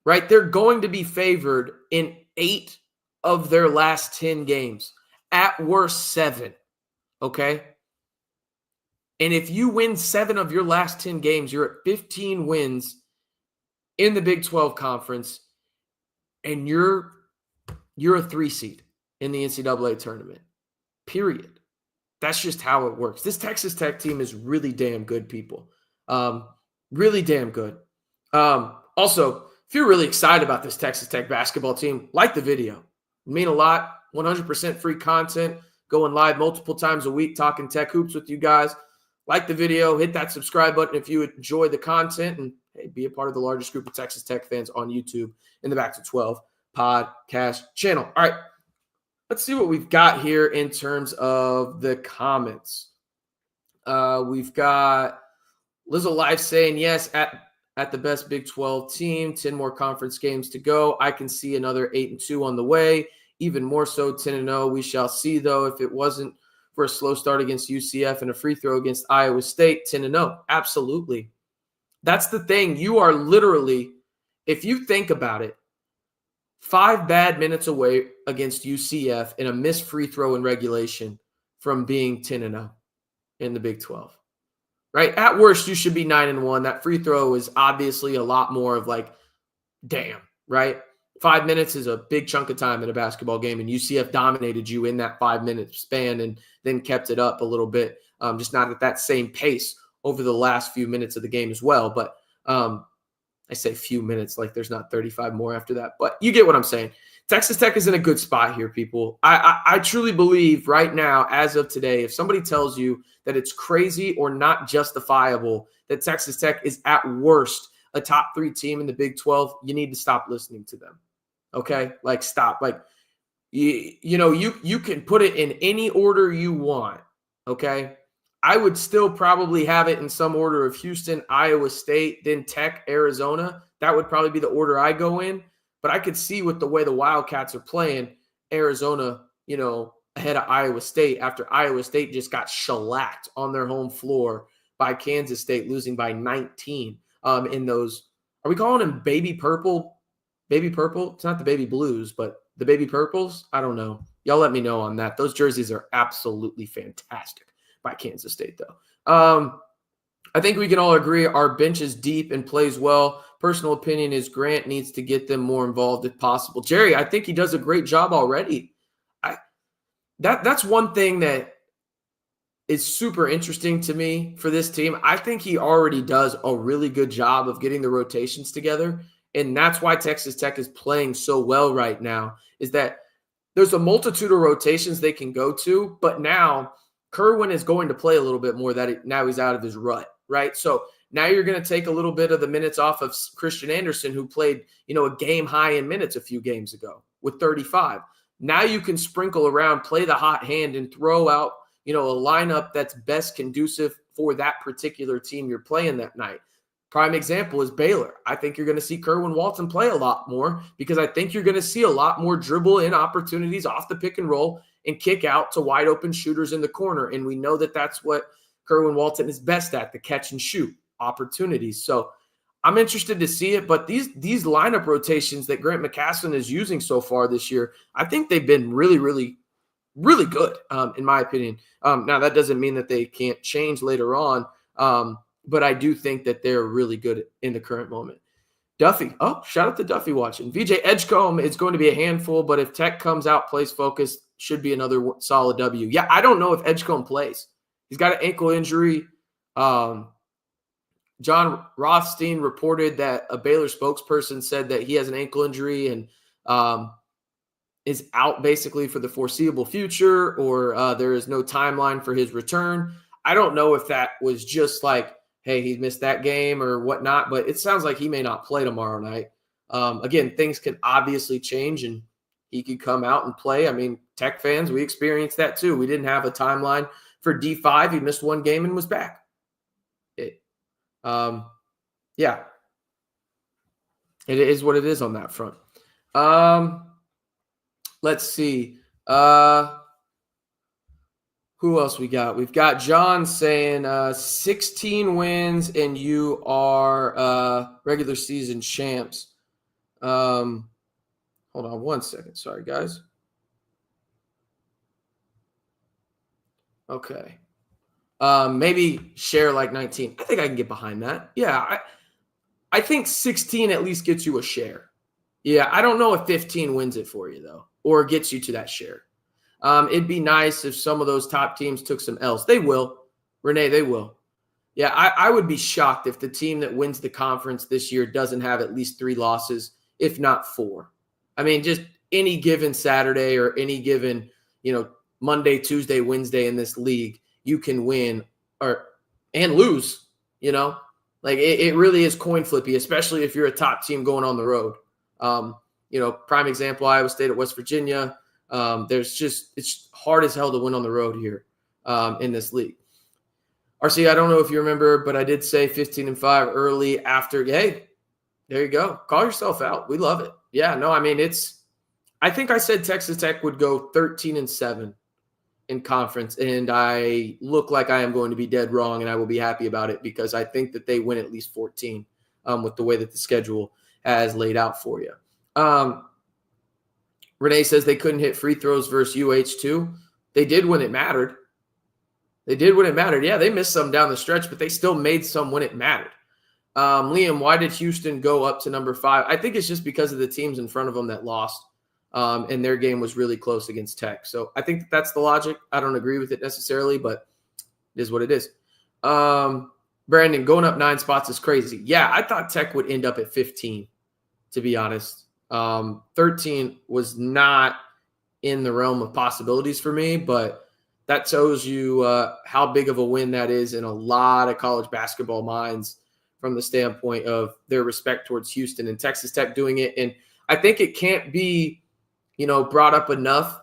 right? They're going to be favored in 8 of their last 10 games, at worst 7, okay? And if you win 7 of your last 10 games, you're at 15 wins in the Big 12 Conference, and you're a 3 seed in the NCAA tournament, period. That's just how it works. This Texas Tech team is really damn good, people. Really damn good. Also, if you're really excited about this Texas Tech basketball team, like the video. It mean a lot. 100% free content. Going live multiple times a week, talking Tech hoops with you guys. Like the video. Hit that subscribe button if you enjoy the content. And hey, be a part of the largest group of Texas Tech fans on YouTube in the Back to 12 podcast channel. All right. Let's see what we've got here in terms of the comments. We've got Lizzo Live saying, yes, at the best Big 12 team, 10 more conference games to go. I can see another 8-2 on the way, even more so 10-0. We shall see, though, if it wasn't for a slow start against UCF and a free throw against Iowa State, 10-0. Absolutely. That's the thing. You are literally, if you think about it, 5 bad minutes away against UCF and a missed free throw in regulation from being 10-0 in the Big 12. Right? At worst, you should be 9-1. That free throw is obviously a lot more of like, damn, right? 5 minutes is a big chunk of time in a basketball game, and UCF dominated you in that 5-minute span and then kept it up a little bit, just not at that same pace over the last few minutes of the game as well. But I say few minutes like there's not 35 more after that, but you get what I'm saying. Texas Tech is in a good spot here, people. I truly believe right now, as of today, if somebody tells you that it's crazy or not justifiable that Texas Tech is at worst a top 3 team in the Big 12, you need to stop listening to them. Okay? Like, stop. Like, you can put it in any order you want. Okay? I would still probably have it in some order of Houston, Iowa State, then Tech, Arizona. That would probably be the order I go in. But I could see with the way the Wildcats are playing, Arizona, ahead of Iowa State after Iowa State just got shellacked on their home floor by Kansas State, losing by 19 in those. Are we calling them baby purple? Baby purple? It's not the baby blues, but the baby purples? I don't know. Y'all let me know on that. Those jerseys are absolutely fantastic by Kansas State, though. I think we can all agree our bench is deep and plays well. Personal opinion is Grant needs to get them more involved if possible. Jerry, I think he does a great job already. That's one thing that is super interesting to me for this team. I think he already does a really good job of getting the rotations together. And that's why Texas Tech is playing so well right now, is that there's a multitude of rotations they can go to, but now Kerwin is going to play a little bit more now he's out of his rut, right? So now you're going to take a little bit of the minutes off of Christian Anderson, who played, a game high in minutes a few games ago with 35. Now you can sprinkle around, play the hot hand, and throw out, a lineup that's best conducive for that particular team you're playing that night. Prime example is Baylor. I think you're going to see Kerwin Walton play a lot more because I think you're going to see a lot more dribble in opportunities off the pick and roll and kick out to wide open shooters in the corner. And we know that that's what Kerwin Walton is best at, the catch and shoot opportunities. So I'm interested to see it, but these lineup rotations that Grant McCasland is using so far this year, I think they've been really, really, really good, in my opinion. Now, that doesn't mean that they can't change later on, but I do think that they're really good in the current moment. Duffy. Oh, shout out to Duffy watching. VJ Edgecombe is going to be a handful, but if Tech comes out, plays focused, should be another solid W. Yeah, I don't know if Edgecombe plays. He's got an ankle injury. John Rothstein reported that a Baylor spokesperson said that he has an ankle injury and is out basically for the foreseeable future, or there is no timeline for his return. I don't know if that was just like, hey, he missed that game or whatnot, but it sounds like he may not play tomorrow night. Again, things can obviously change, and he could come out and play. I mean, Tech fans, we experienced that too. We didn't have a timeline for D5. He missed one game and was back. Yeah, it is what it is on that front. Let's see. Who else we got? We've got John saying 16 wins and you are regular season champs. Hold on one second. Sorry, guys. Okay. Maybe share like 19. I think I can get behind that. Yeah, I think 16 at least gets you a share. Yeah, I don't know if 15 wins it for you, though, or gets you to that share. It'd be nice if some of those top teams took some L's. They will. Renee, they will. Yeah, I would be shocked if the team that wins the conference this year doesn't have at least 3 losses, if not 4. I mean, just any given Saturday or any given, Monday, Tuesday, Wednesday in this league, you can win and lose, Like it really is coin flippy, especially if you're a top team going on the road. Prime example, Iowa State at West Virginia. It's hard as hell to win on the road here in this league. RC, I don't know if you remember, but I did say 15-5 early after. Hey, there you go. Call yourself out. We love it. Yeah, no, I mean, I think I said Texas Tech would go 13-7 in conference, and I look like I am going to be dead wrong, and I will be happy about it because I think that they win at least 14 with the way that the schedule has laid out for you. Renee says they couldn't hit free throws versus UH2. They did when it mattered. Yeah, they missed some down the stretch, but they still made some when it mattered. Liam, why did Houston go up to number 5? I think it's just because of the teams in front of them that lost, and their game was really close against Tech. So I think that's the logic. I don't agree with it necessarily, but it is what it is. Brandon, going up 9 spots is crazy. Yeah, I thought Tech would end up at 15, to be honest. 13 was not in the realm of possibilities for me, but that shows you how big of a win that is in a lot of college basketball minds from the standpoint of their respect towards Houston and Texas Tech doing it. And I think it can't be, brought up enough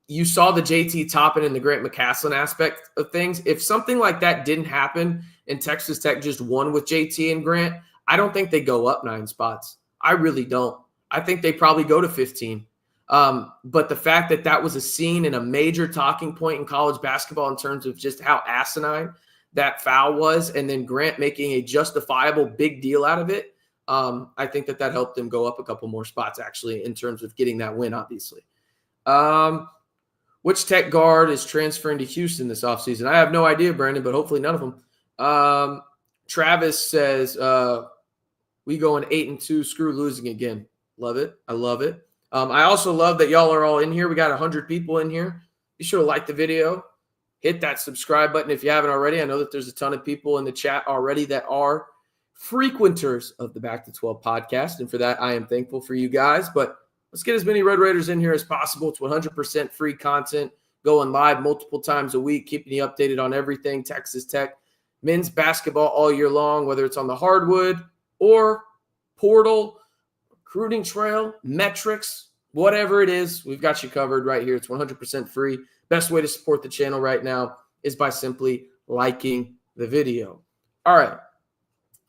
you saw the JT Toppin and the Grant McCasland aspect of things. If something like that didn't happen and Texas Tech just won with JT and Grant, I don't think they go up 9 spots. I really don't. I think they probably go to 15. But the fact that that was a scene and a major talking point in college basketball in terms of just how asinine that foul was, and then Grant making a justifiable big deal out of it, I think that helped them go up a couple more spots, actually, in terms of getting that win, obviously. Which Tech guard is transferring to Houston this offseason? I have no idea, Brandon, but hopefully none of them. Travis says, we going 8-2, screw losing again. Love it. I love it. I also love that y'all are all in here. We got 100 people in here. Be sure to like the video. Hit that subscribe button if you haven't already. I know that there's a ton of people in the chat already that are frequenters of the Back to 12 podcast, and for that, I am thankful for you guys. But let's get as many Red Raiders in here as possible. It's 100% free content, going live multiple times a week, keeping you updated on everything Texas Tech men's basketball all year long, whether it's on the hardwood or portal, recruiting trail, metrics, whatever it is, we've got you covered right here. It's 100% free. Best way to support the channel right now is by simply liking the video. All right,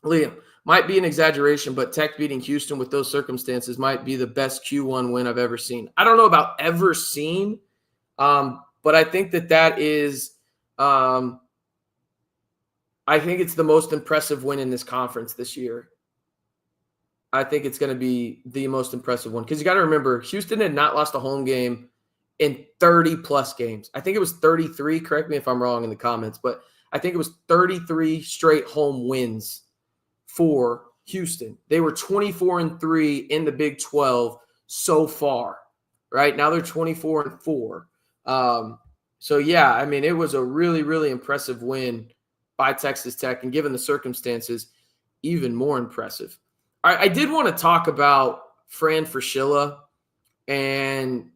Liam, might be an exaggeration, but Tech beating Houston with those circumstances might be the best Q1 win I've ever seen. I don't know about ever seen, but I think that is I think it's the most impressive win in this conference this year. I think it's going to be the most impressive one because you got to remember, Houston had not lost a home game in 30-plus games. I think it was 33. Correct me if I'm wrong in the comments, but I think it was 33 straight home wins for Houston. They were 24-3 in the Big 12 so far, right? Now they're 24-4. So, yeah, I mean, it was a really, really impressive win by Texas Tech, and given the circumstances, even more impressive. All right, I did want to talk about Fran Fraschilla, and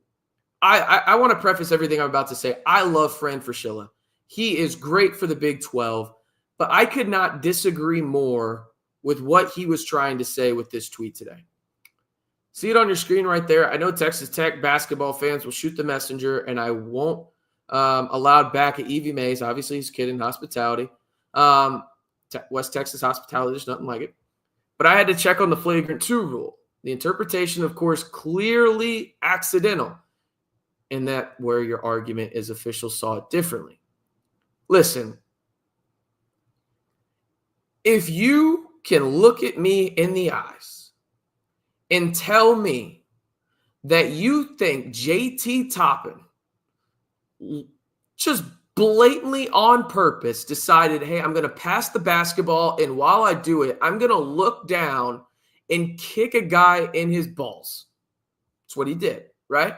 I want to preface everything I'm about to say. I love Fran Fraschilla. He is great for the Big 12, but I could not disagree more with what he was trying to say with this tweet today. See it on your screen right there. I know Texas Tech basketball fans will shoot the messenger, and I won't allow it back at Evie Mays. Obviously, he's a kid in hospitality. West Texas hospitality, there's nothing like it. But I had to check on the flagrant 2 rule. The interpretation, of course, clearly accidental, in that where your argument is officials saw it differently. Listen, if you can look at me in the eyes and tell me that you think JT Toppin just blatantly on purpose decided, hey, I'm going to pass the basketball, and while I do it, I'm going to look down and kick a guy in his balls. That's what he did, right?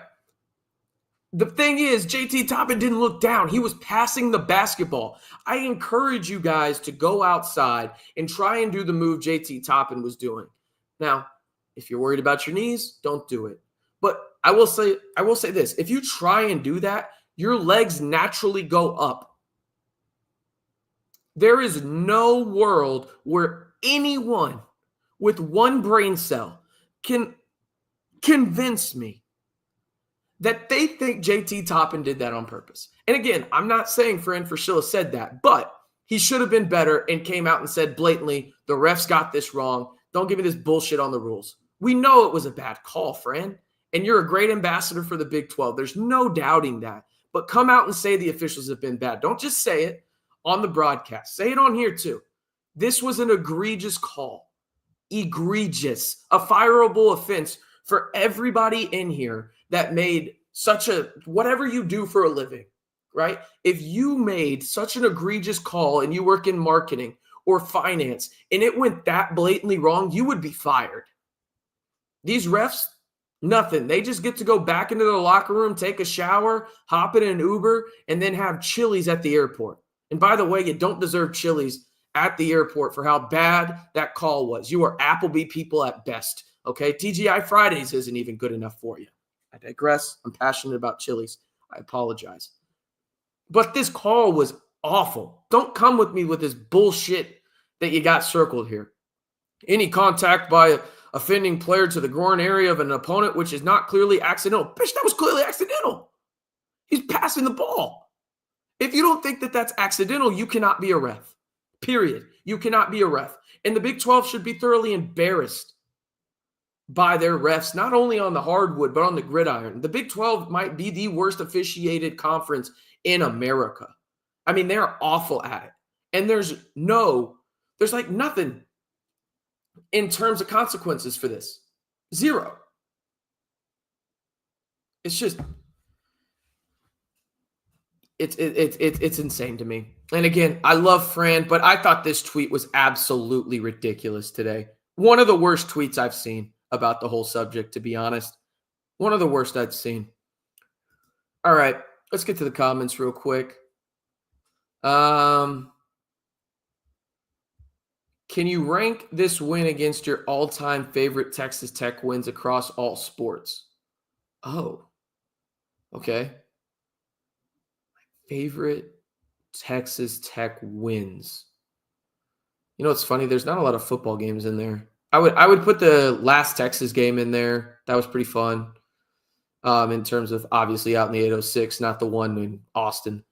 The thing is, JT Toppin didn't look down. He was passing the basketball. I encourage you guys to go outside and try and do the move JT Toppin was doing. Now, if you're worried about your knees, don't do it. But I will say this. If you try and do that, your legs naturally go up. There is no world where anyone with one brain cell can convince me that they think JT Toppin did that on purpose. And again, I'm not saying Fran Fraschilla said that, but he should have been better and came out and said blatantly, the refs got this wrong. Don't give me this bullshit on the rules. We know it was a bad call, Fran, and you're a great ambassador for the Big 12. There's no doubting that. But come out and say the officials have been bad. Don't just say it on the broadcast. Say it on here too. This was an egregious call. Egregious. A fireable offense for everybody in here that made such a, whatever you do for a living, right? If you made such an egregious call and you work in marketing or finance and it went that blatantly wrong, you would be fired. These refs, nothing. They just get to go back into the locker room, take a shower, hop in an Uber, and then have Chili's at the airport. And by the way, you don't deserve Chili's at the airport for how bad that call was. You are Applebee people at best, okay? TGI Fridays isn't even good enough for you. I digress. I'm passionate about Chili's. I apologize. But this call was awful. Don't come with me with this bullshit that you got circled here. Any contact by offending player to the groin area of an opponent, which is not clearly accidental. Bitch, that was clearly accidental. He's passing the ball. If you don't think that that's accidental, you cannot be a ref. Period. You cannot be a ref. And the Big 12 should be thoroughly embarrassed by their refs, not only on the hardwood, but on the gridiron. The Big 12 might be the worst officiated conference in America. I mean, they're awful at it. And there's like nothing in terms of consequences for this. Zero. It's just, it's insane to me. And again, I love Fran, but I thought this tweet was absolutely ridiculous today. One of the worst tweets I've seen about the whole subject, to be honest. One of the worst I've seen. All right, let's get to the comments real quick. Can you rank this win against your all-time favorite Texas Tech wins across all sports? Oh, okay. Favorite Texas Tech wins. You know what's funny? There's not a lot of football games in there. I would put the last Texas game in there. That was pretty fun. In terms of obviously out in the 806, not the one in Austin.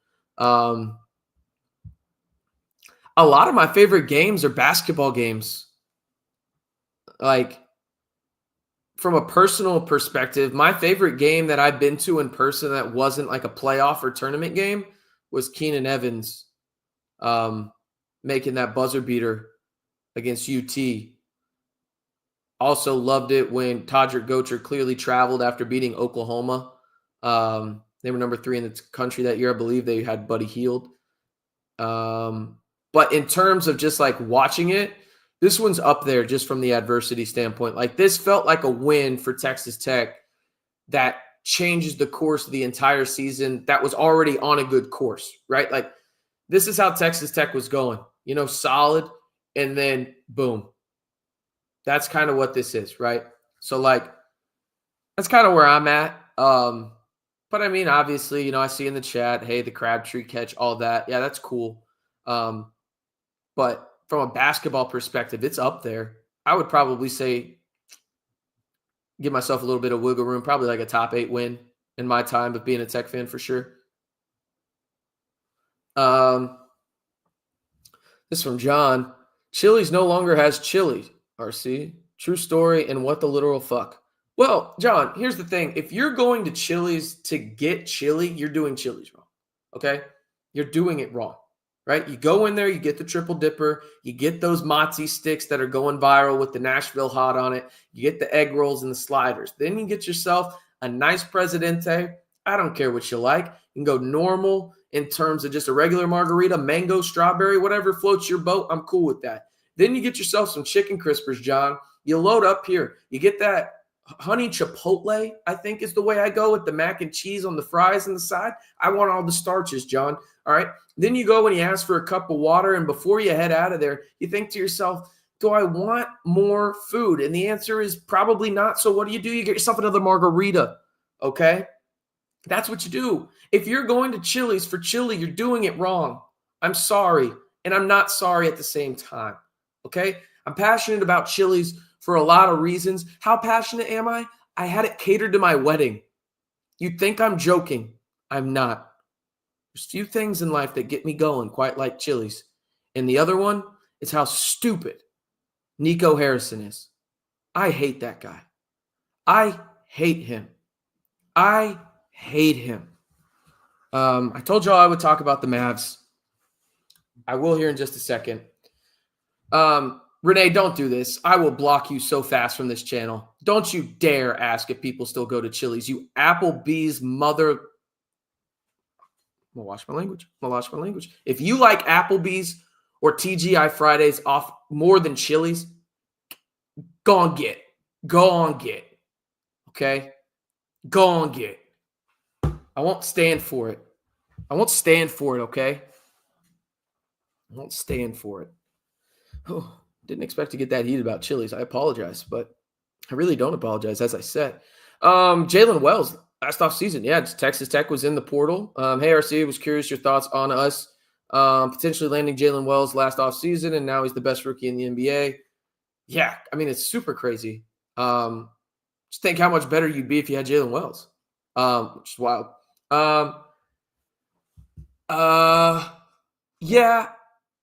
A lot of my favorite games are basketball games. Like, from a personal perspective, my favorite game that I've been to in person that wasn't like a playoff or tournament game was Keenan Evans making that buzzer beater against UT. Also loved it when Todrick Gocher clearly traveled after beating Oklahoma. They were number 3 in the country that year. I believe they had Buddy Hield. But in terms of just like watching it, this one's up there just from the adversity standpoint. Like, this felt like a win for Texas Tech that changes the course of the entire season that was already on a good course, right? Like, this is how Texas Tech was going, solid, and then boom. That's kind of what this is, right? So, like, that's kind of where I'm at. But, I mean, obviously, I see in the chat, hey, the Crabtree catch, all that. Yeah, that's cool. But from a basketball perspective, it's up there. I would probably say give myself a little bit of wiggle room, probably like a top 8 win in my time of being a Tech fan for sure. This is from John. Chili's no longer has chili, RC. True story, and what the literal fuck. Well, John, here's the thing. If you're going to Chili's to get chili, you're doing Chili's wrong, okay? You're doing it wrong. Right? You go in there, you get the triple dipper, you get those mozzie sticks that are going viral with the Nashville hot on it, you get the egg rolls and the sliders. Then you get yourself a nice Presidente. I don't care what you like. You can go normal in terms of just a regular margarita, mango, strawberry, whatever floats your boat. I'm cool with that. Then you get yourself some chicken crispers, John. You load up here. You get that honey chipotle, I think is the way I go, with the mac and cheese on the fries on the side. I want all the starches, John. All right. Then you go and you ask for a cup of water, and before you head out of there, you think to yourself, do I want more food? And the answer is probably not. So what do? You get yourself another margarita, okay? That's what you do. If you're going to Chili's for chili, you're doing it wrong. I'm sorry, and I'm not sorry at the same time, okay? I'm passionate about Chili's for a lot of reasons. How passionate am I? I had it catered to my wedding. You'd think I'm joking. I'm not. There's few things in life that get me going quite like Chili's. And the other one is how stupid Nico Harrison is. I hate that guy. I hate him. I hate him. I told y'all I would talk about the Mavs. I will here in just a second. Renee, don't do this. I will block you so fast from this channel. Don't you dare ask if people still go to Chili's. You Applebee's mother... I'm going to watch my language. If you like Applebee's or TGI Fridays off more than Chili's, go on get. Okay? Go on get. I won't stand for it. Okay? I won't stand for it. Oh, didn't expect to get that heated about Chili's. I apologize, but I really don't apologize, as I said. Jalen Wells. Last offseason, yeah, Texas Tech was in the portal. Hey, RC, was curious your thoughts on us potentially landing Jalen Wells last offseason, and now he's the best rookie in the NBA. Yeah, I mean, it's super crazy. Just think how much better you'd be if you had Jalen Wells, which is wild. Yeah,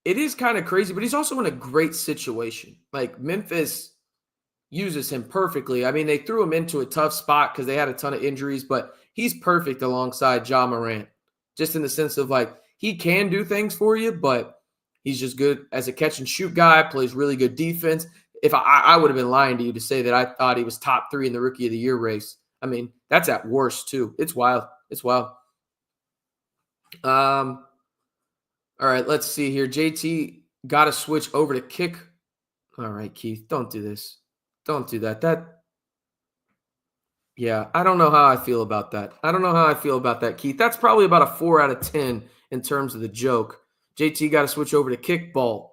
it is kind of crazy, but he's also in a great situation. Like Memphis uses him perfectly. I mean, they threw him into a tough spot because they had a ton of injuries, but he's perfect alongside Ja Morant, just in the sense of like he can do things for you, but he's just good as a catch and shoot guy, plays really good defense. If I would have been lying to you to say that I thought he was top 3 in the rookie of the year race. I mean, that's at worst too. It's wild. It's wild. All right, let's see here. JT got to switch over to kick. All right, Keith, don't do this. Don't do that. Yeah, I don't know how I feel about that. I don't know how I feel about that, Keith. That's probably about a 4 out of 10 in terms of the joke. JT got to switch over to kickballs.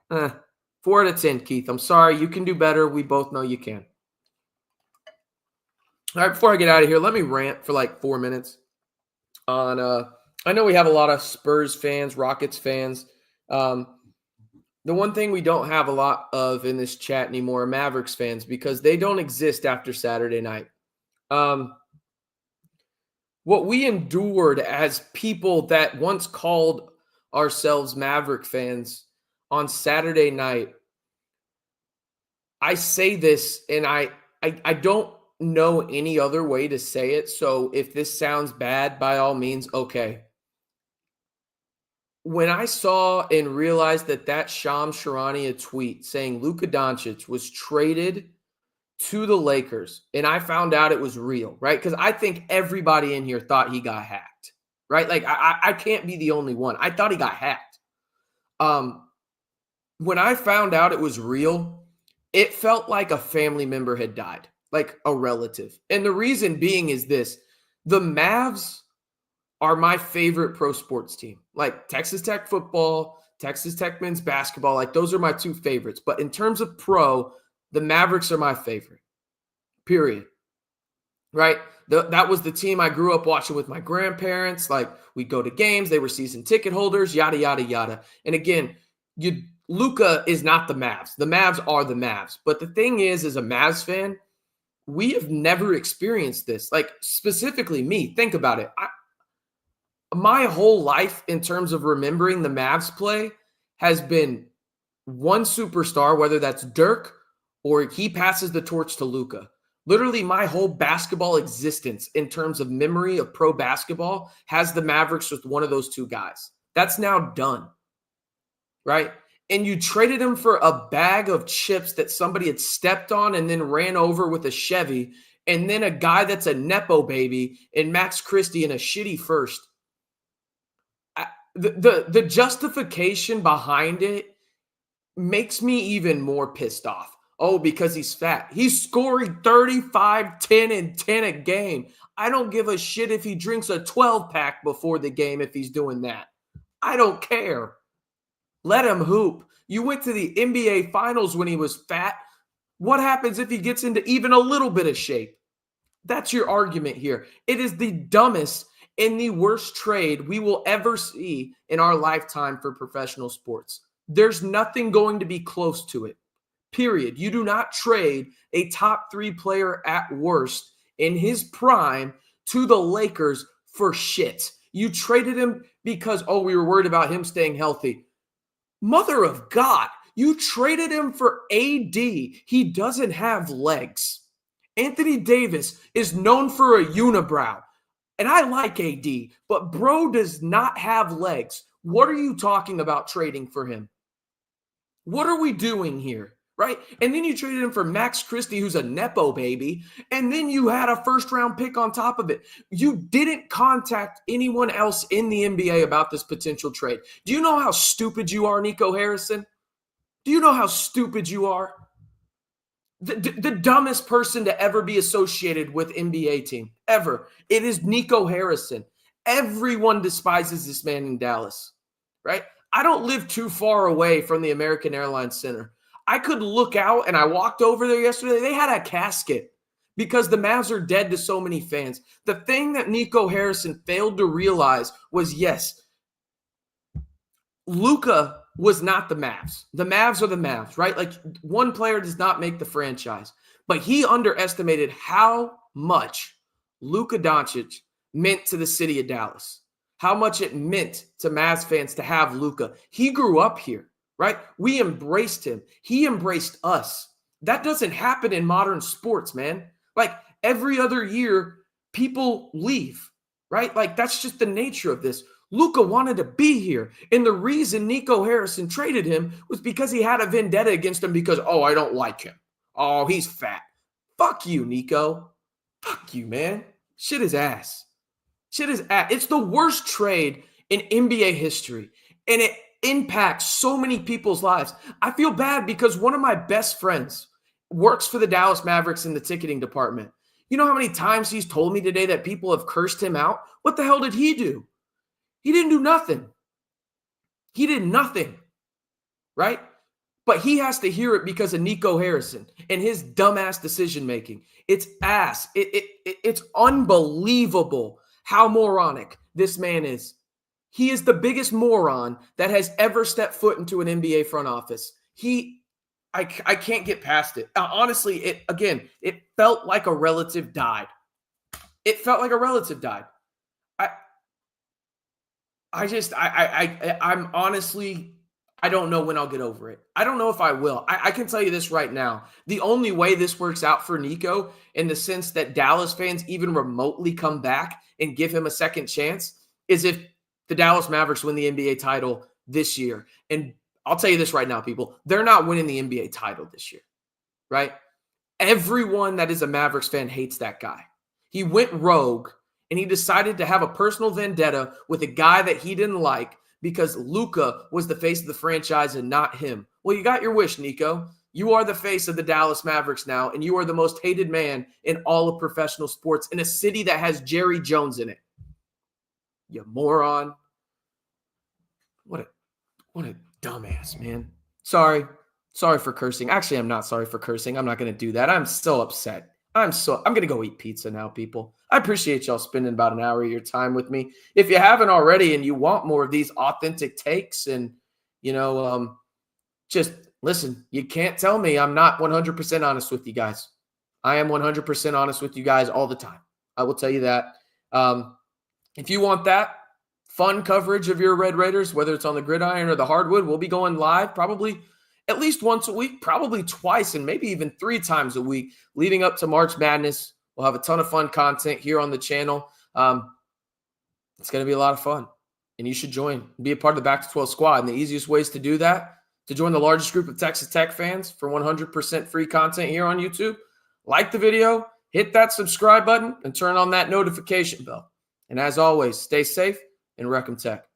4 out of 10, Keith. I'm sorry. You can do better. We both know you can. All right, before I get out of here, let me rant for like 4 minutes on I know we have a lot of Spurs fans, Rockets fans. The one thing we don't have a lot of in this chat anymore are Mavericks fans because they don't exist after Saturday night. What we endured as people that once called ourselves Maverick fans on Saturday night, I say this and I don't know any other way to say it. So if this sounds bad, by all means, okay. When I saw and realized that Shams Charania tweet saying Luka Doncic was traded to the Lakers, and I found out it was real, right? Because I think everybody in here thought he got hacked, right? Like I can't be the only one. I thought he got hacked. When I found out it was real, it felt like a family member had died, like a relative. And the reason being is this: the Mavs are my favorite pro sports team. Like Texas Tech football, Texas Tech men's basketball, like those are my 2 favorites. But in terms of pro, the Mavericks are my favorite, period. Right? That was the team I grew up watching with my grandparents. Like we'd go to games, they were season ticket holders, yada, yada, yada. And again, Luka is not the Mavs. The Mavs are the Mavs. But the thing is, as a Mavs fan, we have never experienced this. Like specifically me, think about it. My whole life in terms of remembering the Mavs play has been one superstar, whether that's Dirk or he passes the torch to Luka. Literally my whole basketball existence in terms of memory of pro basketball has the Mavericks with one of those 2 guys. That's now done, right? And you traded him for a bag of chips that somebody had stepped on and then ran over with a Chevy, and then a guy that's a Nepo baby and Max Christie in a shitty first. The justification behind it makes me even more pissed off. Oh, because he's fat. He's scoring 35, 10, and 10 a game. I don't give a shit if he drinks a 12-pack before the game if he's doing that. I don't care. Let him hoop. You went to the NBA Finals when he was fat. What happens if he gets into even a little bit of shape? That's your argument here. It is the dumbest and the worst trade we will ever see in our lifetime for professional sports. There's nothing going to be close to it, period. You do not trade a top 3 player at worst in his prime to the Lakers for shit. You traded him because, we were worried about him staying healthy. Mother of God, you traded him for AD. He doesn't have legs. Anthony Davis is known for a unibrow. And I like AD, but bro does not have legs. What are you talking about trading for him? What are we doing here, right? And then you traded him for Max Christie, who's a Nepo baby, and then you had a first-round pick on top of it. You didn't contact anyone else in the NBA about this potential trade. Do you know how stupid you are, Nico Harrison? Do you know how stupid you are? The dumbest person to ever be associated with NBA team, ever. It is Nico Harrison. Everyone despises this man in Dallas, right? I don't live too far away from the American Airlines Center. I could look out, and I walked over there yesterday. They had a casket because the Mavs are dead to so many fans. The thing that Nico Harrison failed to realize was, yes, Luka was not the Mavs. The Mavs are the Mavs, right? Like one player does not make the franchise. But he underestimated how much Luka Doncic meant to the city of Dallas. how much it meant to Mavs fans to have Luka. He grew up here, right? We embraced him. He embraced us. That doesn't happen in modern sports, man. Like every other year, people leave, right? Like that's just the nature of this. Luka wanted to be here. And the reason Nico Harrison traded him was because he had a vendetta against him because, oh, I don't like him. Oh, he's fat. Fuck you, Nico. Fuck you, man. Shit is ass. Shit is ass. It's the worst trade in NBA history. And it impacts so many people's lives. I feel bad because one of my best friends works for the Dallas Mavericks in the ticketing department. You know how many times he's told me today that people have cursed him out? What the hell did he do? He didn't do nothing. He did nothing, right? But he has to hear it because of Nico Harrison and his dumbass decision-making. It's ass. It's unbelievable how moronic this man is. He is the biggest moron that has ever stepped foot into an NBA front office. I can't get past it. Honestly, it felt like a relative died. It felt like a relative died. I'm honestly, I don't know when I'll get over it. I don't know if I will. I can tell you this right now. The only way this works out for Nico in the sense that Dallas fans even remotely come back and give him a second chance is if the Dallas Mavericks win the NBA title this year. And I'll tell you this right now, people, they're not winning the NBA title this year, right? Everyone that is a Mavericks fan hates that guy. He went rogue and he decided to have a personal vendetta with a guy that he didn't like because Luka was the face of the franchise and not him. Well, you got your wish, Nico. You are the face of the Dallas Mavericks now, and you are the most hated man in all of professional sports in a city that has Jerry Jones in it. You moron. What a dumbass, man. Sorry for cursing. Actually, I'm not sorry for cursing. I'm not going to do that. I'm so upset. I'm going to go eat pizza now, people. I appreciate y'all spending about an hour of your time with me. If you haven't already and you want more of these authentic takes and, just listen, you can't tell me I'm not 100% honest with you guys. I am 100% honest with you guys all the time. I will tell you that. If you want that fun coverage of your Red Raiders, whether it's on the gridiron or the hardwood, we'll be going live probably at least once a week, probably twice, and maybe even 3 times a week leading up to March Madness. We'll have a ton of fun content here on the channel. It's going to be a lot of fun, and you should join, be a part of the Back to 12 squad. And the easiest ways to do that, to join the largest group of Texas Tech fans for 100% free content here on YouTube, like the video, hit that subscribe button, and turn on that notification bell. And as always, stay safe and Wreck 'em Tech.